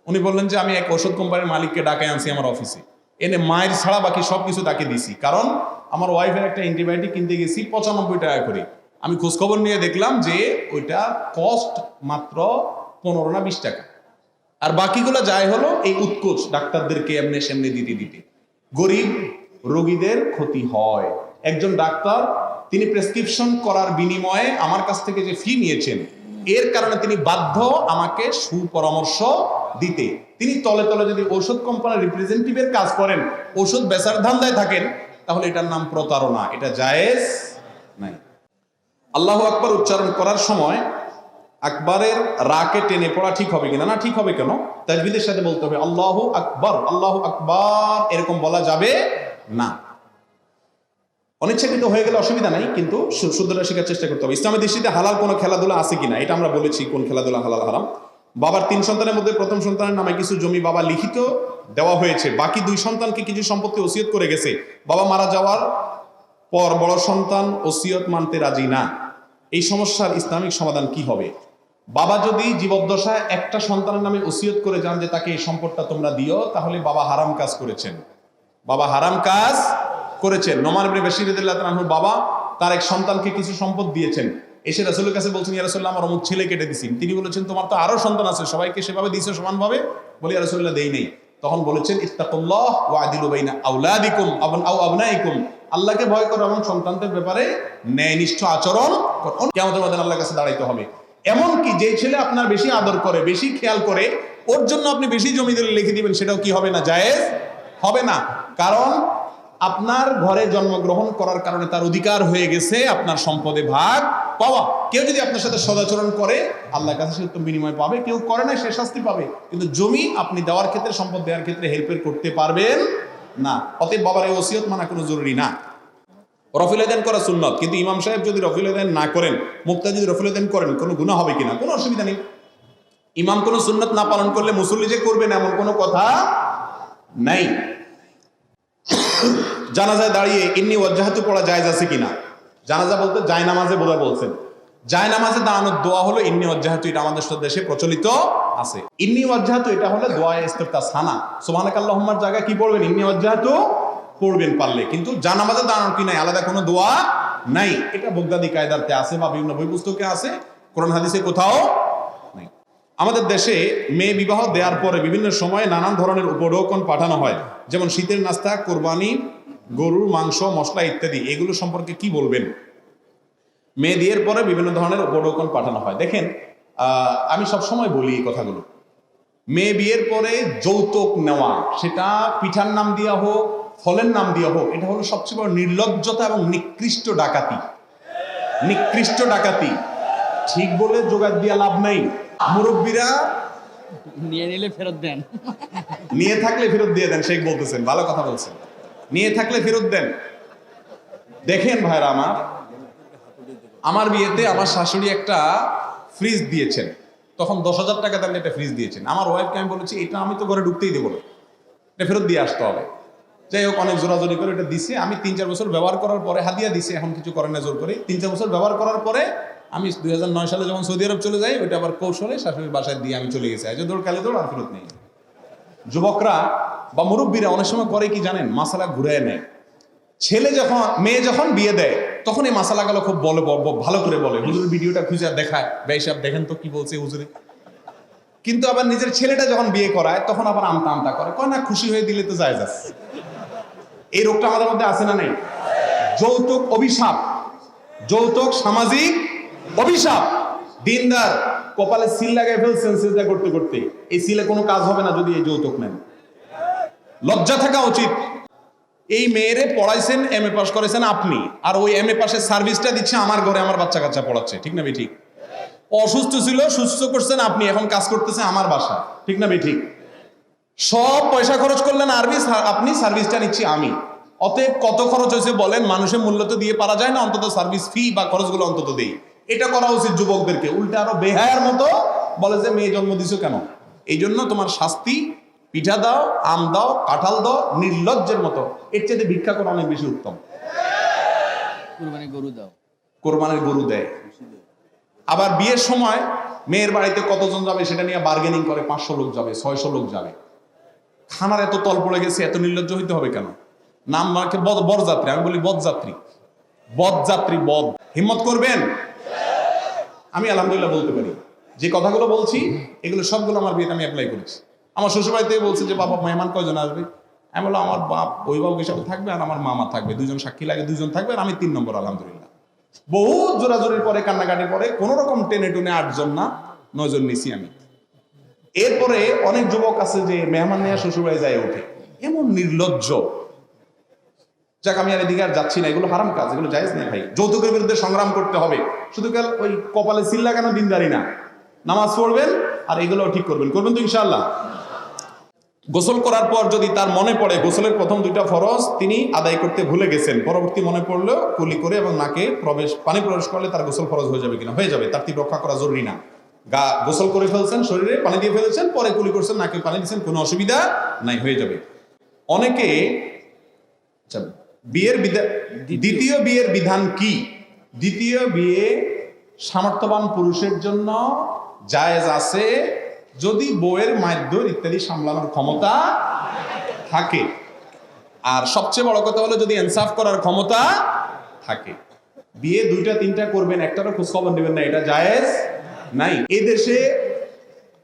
[SPEAKER 2] উনি বললেন যে আমি এক ওষুধ কোম্পানির মালিককে ডাকে আনছি আমার অফিসে, এনে মায়ের ছাড়া বাকি সব কিছু তাকে দিছি, কারণ আমার ওয়াইফের একটা অ্যান্টিবায়োটিক কিনতে গেছি 95 টাকা করে, আমি খোঁজখবর নিয়ে দেখলাম যে ওইটা কস্ট মাত্র 15 না 20 টাকা, আর বাকিগুলো যাই হলো এই উৎকোচ ডাক্তারদেরকে এমনি সেমনি দিতে দিতে গরিব রোগীদের ক্ষতি হয়। একজন ডাক্তার তিনি প্রেসক্রিপশন করার বিনিময়ে আমার কাছ থেকে যে ফি নিয়েছেন, এর কারণে তিনি বাধ্য আমাকে সুপরামর্শ দিতে। তিনি তলে তলে যদি ঔষধ কোম্পানির রিপ্রেজেন্টেটিভের কাজ করেন, ঔষধ বেচার ধান্দায় থাকেন, তাহলে এটার নাম প্রতারণা, এটা জায়েজ নাই। আল্লাহু আকবার উচ্চারণ করার সময় আকবরের রাকে টেনে পড়া ঠিক হবে কিনা? না, ঠিক হবে কেন? তাজবিদের সাথে বলতে হবে আল্লাহু আকবার, আল্লাহু আকবার, এরকম বলা যাবে না। অনিচ্ছাকৃত হয়ে গেলে অসুবিধা নাই, কিন্তু শুদ্ধটা শেখার চেষ্টা করতে হবে। ইসলামের দৃষ্টিতে হালাল কোনো খেলাধুলা আছে কিনা এটা আমরা বলেছি, কোন খেলাধুলা হালাল হারাম। বাবার 3 সন্তানের মধ্যে প্রথম সন্তানের নামে কিছু জমি বাবা লিখিত দেওয়া হয়েছে, বাকি 2 সন্তানকে কিছু সম্পত্তি ওসিয়ত করে গেছে। বাবা মারা যাওয়ার পর বড় সন্তান ওসিয়ত মানতে রাজি না। এই সমস্যার ইসলামিক সমাধান কি হবে? বাবা যদি জীবদ্দশায় একটা সন্তানের নামে ওসিয়ত করে যান যে তাকে এই সম্পদটা তোমরা দিও, তাহলে বাবা হারাম কাজ করেছেন, বাবা হারাম কাজ করেছেন। নোমান ইবনে বাশীর রাদিয়াল্লাহু তাআলা আনহু বাবা তার এক সন্তানকে কিছু সম্পদ দিয়েছেন, এসে রাসূলের কাছে বলছেন, ইয়া রাসূলুল্লাহ, আমার অমুক ছেলে কেটে দিছি। তিনি বলেছেন, তোমার তো আরো সন্তান আছে, সবাইকে সেভাবে দিয়েছো সমানভাবে? বলি, ইয়া রাসূলুল্লাহ, দেই নেই। তখন বলেছেন, ইত্তাকুল্লাহ ওয়া আদিলু বাইনা আওলাদিকুম আও আবনাইকুম, আল্লাহকে ভয় করো এবং সন্তানদের ব্যাপারে ন্যায়নিষ্ঠ আচরণ করো। কিয়ামতের ময়দানে আল্লাহর কাছে দাঁড়াইতে হবে। এমনকি যে ছেলে আপনার বেশি আদর করে, বেশি খেয়াল করে, ওর জন্য আপনি বেশি জমি দিলে লিখে দিবেন, সেটাও কি হবে না? জায়েজ হবে না। কারণ আপনার ঘরে জন্মগ্রহণ করার কারণে তার অধিকার হয়ে গেছে আপনার সম্পদে ভাগ পাওয়া। কেউ যদি আপনার সাথে সদাচরণ করে, আল্লাহর কাছে সে উত্তম বিনিময় পাবে, কেউ করে না সে শাস্তি পাবে। কিন্তু জমি আপনি দেওয়ার ক্ষেত্রে, সম্পদ দেওয়ার ক্ষেত্রে হেল্পের করতে পারবেন না। অতএব বাবার এই ওসিয়ত মানা কোনো জরুরি না। রফিল আদান করা সুন্নত, কিন্তু ইমাম সাহেব যদি রফিল আদান না করেন, মুক্তা যদি রফিল আদান করেন, কোনো গুনাহ হবে কিনা? কোনো অসুবিধা নেই। ইমাম কোনো সুন্নত না পালন করলে মুসল্লি যে করবেন এমন কোনো কথা নাই। জানাজায় দাঁড়িয়ে ইন্নী ওয়াজ্জাহাতু পড়া জায়েজ আছে কিনা? জানাজা বলতে জায়নামাজে বোধহয় বলছেন। জায়নামাজে দাঁড়ানোর দোয়া হলো ইন্নী ওয়াজ্জাহাতু, এটা আমাদের দেশে প্রচলিত আছে। ইন্নী ওয়াজ্জাহাতু এটা হলো দোয়ায়ে ইস্তিফতা সানা, সুবহানাকাল্লাহুম্মার জায়গায় কি পড়বেন? ইন্নী ওয়াজ্জাহাতু পড়বেন পারলে, কিন্তু জানামাজে দাঁড়ানোর কি নাই, আলাদা কোনো দোয়া নাই। এটা বগদাদি কায়দাতে আছে বা বিভিন্ন বই পুস্তকে আছে, কোরআন হাদিসে কোথাও নাই। আমাদের দেশে মেয়ে বিবাহ দেওয়ার পরে বিভিন্ন সময়ে নানান ধরনের উপঢৌকন পাঠানো হয়, যেমন শীতের নাস্তা, কোরবানি, গরুর মাংস, মশলা ইত্যাদি। এগুলো সম্পর্কে কি বলবেন? মেয়ে বিয়ের পরে বিভিন্ন ধরনের উপঢৌকন পাঠানো হয়। দেখেন, আমি সবসময় বলি এই কথাগুলো, মেয়ে বিয়ের পরে যৌতুক নেওয়া, সেটা পিঠার নাম দিয়া হোক, ফলের নাম দিয়া হোক, এটা হলো সবচেয়ে বড় নির্লজ্জতা এবং নিকৃষ্ট ডাকাতি। নিকৃষ্ট ডাকাতি। ঠিক বলে জোগাড় দিয়া লাভ নাই। মুরব্বীরা
[SPEAKER 3] নিয়ে নিলে ফেরত দেন,
[SPEAKER 2] নিয়ে থাকলে ফেরত দিয়ে দেন। শেখ বলতেছেন, ভালো কথা বলছেন, নিয়ে থাকলে ফেরত দেন। দেখেন ভাইরা আমার বিয়েতে আমার শাশুড়ি একটা ফ্রিজ দিয়েছেন, তখন 10,000 টাকা দামে একটা ফ্রিজ দিয়েছেন। আমার ওয়াইফকে আমি বলেছি, এটা আমি তো ঘরে ঢুকতেই দেবো না, এটা ফেরত দিয়ে আসতে হবে। যাই হোক, অনেক জোরাজোরি করে এটা দিছে। আমি 3-4 বছর ব্যবহার করার পরে, হাদিয়া দিছে, এখন কিছু করেন না জোর করে। 3-4 বছর ব্যবহার করার পরে আমি 2009 সালে যখন সৌদি আরব চলে যাই, ওইটা আবার কৌশলে শাশুড়ির বাসায় দিয়ে আমি চলে গেছি। আজ দৌড় কালে দৌড়, আর ফেরত নেই। যুবকরা বা মুরব্বীরা অনেক সময় করে কি জানেন? মাসালা ঘুরায় নেয়। মেয়ে যখন বিয়ে দেয়, তখন এই মাসালাগুলো খুব ভালো করে বলে, হুজুরের ভিডিওটা খুঁজে দেখায়, ভাই সাহেব দেখেন তো কি বলছে হুজুরে। কিন্তু আবার নিজের ছেলেটা যখন বিয়ে করায়, তখন আবার আমতা আমতা করে, কয় না খুশি হয়ে দিলে তো যায় যাচ্ছে। এই রোগটা আমাদের মধ্যে আছে না নেই? যৌতুক অভিশাপ, যৌতুক সামাজিক অভিশাপ। দিনদার কপালে সিল লাগাই ফেলছেন সিজদা করতে করতে, এই সিলে কোনো কাজ হবে না যদি এই যৌতুক নেন। লজ্জা থাকা উচিত। এই মেয়েরে পড়াইছেন, এমএ পাস করেছেন আপনি, আর ওই এমএ পাসের সার্ভিসটা দিচ্ছে আমার ঘরে, আমার বাচ্চা কাচ্চা পড়াচ্ছে, ঠিক না ঠিক? অসুস্থ ছিল, সুস্থ করছেন আপনি, এখন কাজ করতেছে আমার বাসা, ঠিক না ঠিক? সব পয়সা খরচ করলেন আপনি, সার্ভিসটা নিচ্ছি আমি। অতএব কত খরচ হয়েছে বলেন? মানুষের মূল্য তো দিয়ে পারা যায় না, অন্তত সার্ভিস ফি বা খরচগুলো অন্তত দেই। এটা করা উচিত যুবকদেরকে। উল্টে আরো বেহায়ার মতো বলে যে মেয়ে জন্ম দিছো কেন? এই জন্য তোমার শাস্তি, পিঠা দাও, আম দাও, কাঁঠাল দাও, নির্লজ্জের মতো। এর চেয়ে ভিক্ষা করা অনেক বেশি উত্তম।
[SPEAKER 3] কুরবানির গরু দাও,
[SPEAKER 2] কোরবানির গরু দেয়। আবার বিয়ের সময় মেয়ের বাড়িতে কতজন যাবে সেটা নিয়ে বার্গেনিং করে, 500 লোক যাবে, 600 লোক যাবে। খানার এত তল পড়ে গেছে, এত নির্লজ্জ হইতে হবে কেন? নাম মাকে বরযাত্রী, আমি বলি বদযাত্রী, বদযাত্রী, বদ হিম্মত করবেন? আমি আলহামদুলিল্লাহ বলতে পারি যে কথাগুলো বলছি এগুলো সবগুলো আমার বিয়েতে আমি অ্যাপ্লাই করেছি। আমার শ্বশুরবাড়ি থেকে বলছে যে বাবা মেহমান কয়জন আসবে, আমি বললাম আমার বাপ অভিভাবক হিসাবে থাকবে আর আমার মামা থাকবে, দুজন সাক্ষী লাগে, দুজন থাকবে আর আমি 3 নম্বর। আলহামদুলিল্লাহ বহু জোরাজোরির পরে কান্নাকাটির পরে কোন রকম টেনে টুনে 8 জন না 9 জন নিছি আমি। এরপরে অনেক যুবক আছে যে মেহমান নিয়ে শ্বশুরবাড়ি যায় ওঠে, এমন নির্লজ্জ। যাক আমি আর এদিকে আর যাচ্ছি না, এগুলো হারাম কাজ, এগুলো জায়েজ নেই ভাই। যৌতুকের বিরুদ্ধে সংগ্রাম করতে হবে, শুধু কাল ওই কপালে সিল লাগানো দিনদারি না, নামাজ পড়বেন আর এগুলো ঠিক করবেন তো ইনশাআল্লাহ। গোসল করার পর যদি তার মনে পড়ে গোসলের প্রথম 2টা ফরজ তিনি আদায় করতে ভুলে গেছেন, পরবর্তী মনে পড়লেও কুলি করে এবং নাকে পানি প্রবেশ করলে তার গোসল ফরজ হয়ে যাবে কিনা? হয়ে যাবে, তারতিব রক্ষা করা জরুরি না। গোসল করে ফেলছেন, শরীরে পানি দিয়ে ফেলেছেন, পরে কুলি করছেন, নাকে পানি দিচ্ছেন, কোনো অসুবিধা নাই, হয়ে যাবে। অনেকে দ্বিতীয় বিয়ের বিধান কি? দ্বিতীয় বিয়ে সামর্থ্যবান পুরুষের জন্য জায়েজ আছে যদি বউয়ের মারধর ইত্যাদি সামলানোর ক্ষমতা থাকে, আর সবচেয়ে বড় কথা হলো যদি ইনসাফ করার ক্ষমতা থাকে। বিয়ে 2টা 3টা করবেন, একটারও খোঁজখবর নেবেন না, এটা জায়েজ নাই। এই দেশে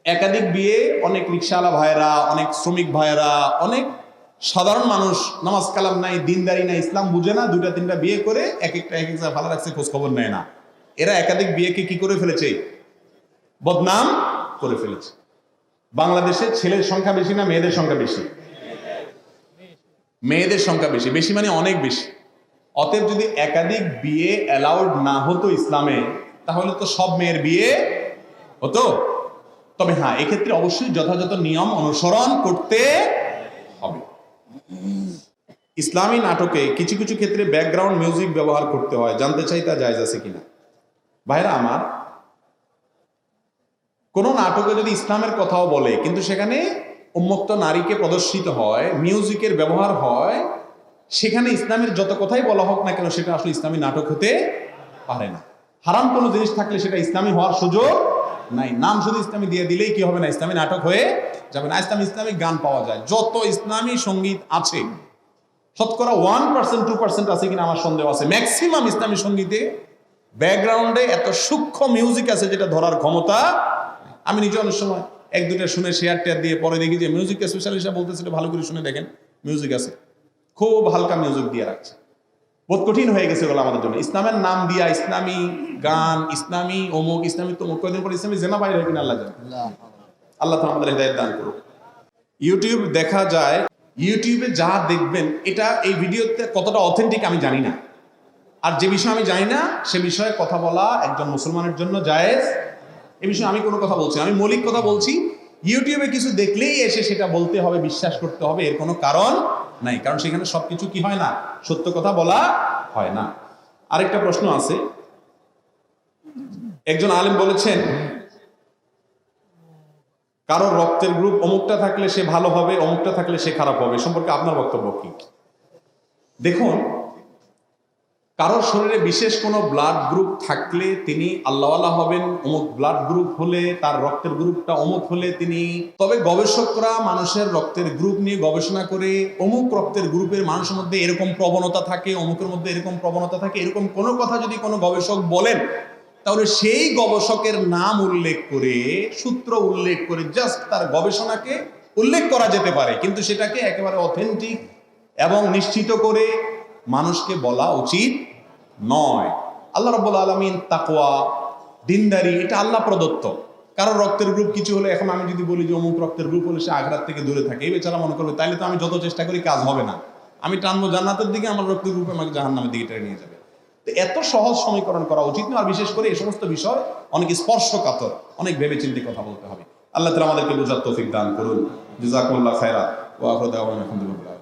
[SPEAKER 2] একাধিক বিয়ে, অনেক রিকশাওয়ালা ভাইয়েরা, অনেক শ্রমিক ভাইয়েরা, অনেক সাধারণ মানুষ নামাজ কালাম নাই, দিনদারি নাই, ইসলাম বুঝে না, 2টা 3টা বিয়ে করে এক একটা ভালো রাখছে, খোঁজ খবর নেয় না। এরা একাধিক বিয়েকে কি করে ফেলেছে? বদনাম করে ফেলেছে। বাংলাদেশে ছেলের সংখ্যা বেশি না মেয়েদের সংখ্যা বেশি? মেয়েদের সংখ্যা বেশি, বেশি মানে অনেক বেশি। অতএব যদি একাধিক বিয়ে অ্যালাউড না হতো ইসলামে, তাহলে তো সব মেয়ের বিয়ে হতো। তবে হ্যাঁ, এক্ষেত্রে অবশ্যই যথাযথ নিয়ম অনুসরণ করতে হবে। ইসলামী নাটকে কিছু কিছু ক্ষেত্রে ব্যাকগ্রাউন্ড মিউজিক ব্যবহার করতে হয়, জানতে চাই তা জায়েজ আছে কিনা? ভাইরা আমার, কোন নাটকে যদি ইসলামের কথাও বলে কিন্তু সেখানে উন্মুক্ত নারীকে প্রদর্শিত হয়, মিউজিকের ব্যবহার হয়, সেখানে ইসলামের যত কথাই বলা হোক না কেন সেটা আসলে ইসলামী নাটক হতে পারে না। হারাম কোনো জিনিস থাকলে সেটা ইসলামী হওয়ার সুযোগ নাই। নাম শুধু ইসলামী দিয়ে দিলেই কি হবে না? ইসলামী নাটক হয়ে যাবে না। ইসলামিক গান পাওয়া যায়, যত ইসলামী সঙ্গীত আছে শতকরা 1% 2% আছে কিনা আমার সন্দেহ আছে। ম্যাক্সিমাম ইসলামী সঙ্গীতে ব্যাকগ্রাউন্ডে এত সূক্ষ্ম মিউজিক আছে যেটা ধরার ক্ষমতা। আমি নিজে অনেক সময় 1-2টা শুনে শেয়ার টেয়ার দিয়ে পরে দেখি যে মিউজিক স্পেশালিস্টরা বলতেছে ভালো করে শুনে দেখেন, মিউজিক আছে, খুব হালকা মিউজিক দিয়ে রাখছে। বহুত কঠিন হয়ে গেছে এগুলো আমাদের জন্য। ইসলামের নাম দিয়া ইসলামী গান, ইসলামী অমুক, ইসলামী তমুক, কয়েকদিন পর ইসলামী জেনা বাইরে হয় কিনা আল্লাহ জানে। আল্লাহ তো আমাদের হৃদায়াত দান করুক। ইউটিউব দেখা যায়, ইউটিউবে যা দেখবেন এটা এই ভিডিওতে কতটা অথেন্টিক আমি জানি না, আর যে বিষয় আমি জানি না সে বিষয়ে কথা বলা একজন মুসলমানের জন্য জায়েজ। এই বিষয়ে আমি কোনো কথা বলছি না, আমি মৌলিক কথা বলছি। ইউটিউবে কিছু দেখলেই এসে সেটা বলতে হবে, বিশ্বাস করতে হবে, এর কোনো কারণ নাই, কারণ সেখানে সবকিছু কি হয় না, সত্য কথা বলা হয় না। আরেকটা প্রশ্ন আছে, একজন আলেম বলেছেন কারোর রক্তের গ্রুপ অমুকটা থাকলে সে ভালো হবে, অমুকটা থাকলে সে খারাপ হবে, সম্পর্কে আপনার বক্তব্য কি? দেখুন, কারোর শরীরে বিশেষ কোনো ব্লাড গ্রুপ থাকলে তিনি আল্লাহওয়ালা হবেন, অমুক ব্লাড গ্রুপ হলে তার রক্তের গ্রুপটা অমুক হলে তিনি। তবে গবেষকরা মানুষের রক্তের গ্রুপ নিয়ে গবেষণা করে অমুক রক্তের গ্রুপের মানুষের মধ্যে এরকম প্রবণতা থাকে, অমুকের মধ্যে এরকম প্রবণতা থাকে, এরকম কোনো কথা যদি কোনো গবেষক বলেন তাহলে সেই গবেষকের নাম উল্লেখ করে, সূত্র উল্লেখ করে জাস্ট তার গবেষণাকে উল্লেখ করা যেতে পারে, কিন্তু সেটাকে একেবারে অথেন্টিক এবং নিশ্চিত করে মানুষকে বলা উচিত নয়। আল্লাহ রাব্বুল আলামিন তাকওয়া, দিনদারি এটা আল্লাহ প্রদত্ত। কারো রক্তের গ্রুপ কিছু হলে, এখন আমি যদি বলি যে অমুক রক্তের গ্রুপ হলে সে আখরাত থেকে দূরে থাকে, এই বেচারা মনে করবে তাইলে তো আমি যত চেষ্টা করি কাজ হবে না, আমি টানবো জান্নাতের দিকে, আমার রক্তের গ্রুপ আমাকে জাহান্নামের দিকে টেনে নিয়ে যাবে। তো এত সহজ সমীকরণ করা উচিত না, আর বিশেষ করে এই সমস্ত বিষয় অনেক স্পর্শকাতর, অনেক ভেবে চিন্তে কথা বলতে হবে। আল্লাহ তাআলা আমাদেরকে বুঝার তৌফিক দান করুন। জাযাকুমুল্লাহ খায়রা ওয়া আখিরু দাওয়ানা আলহামদুলিল্লাহ।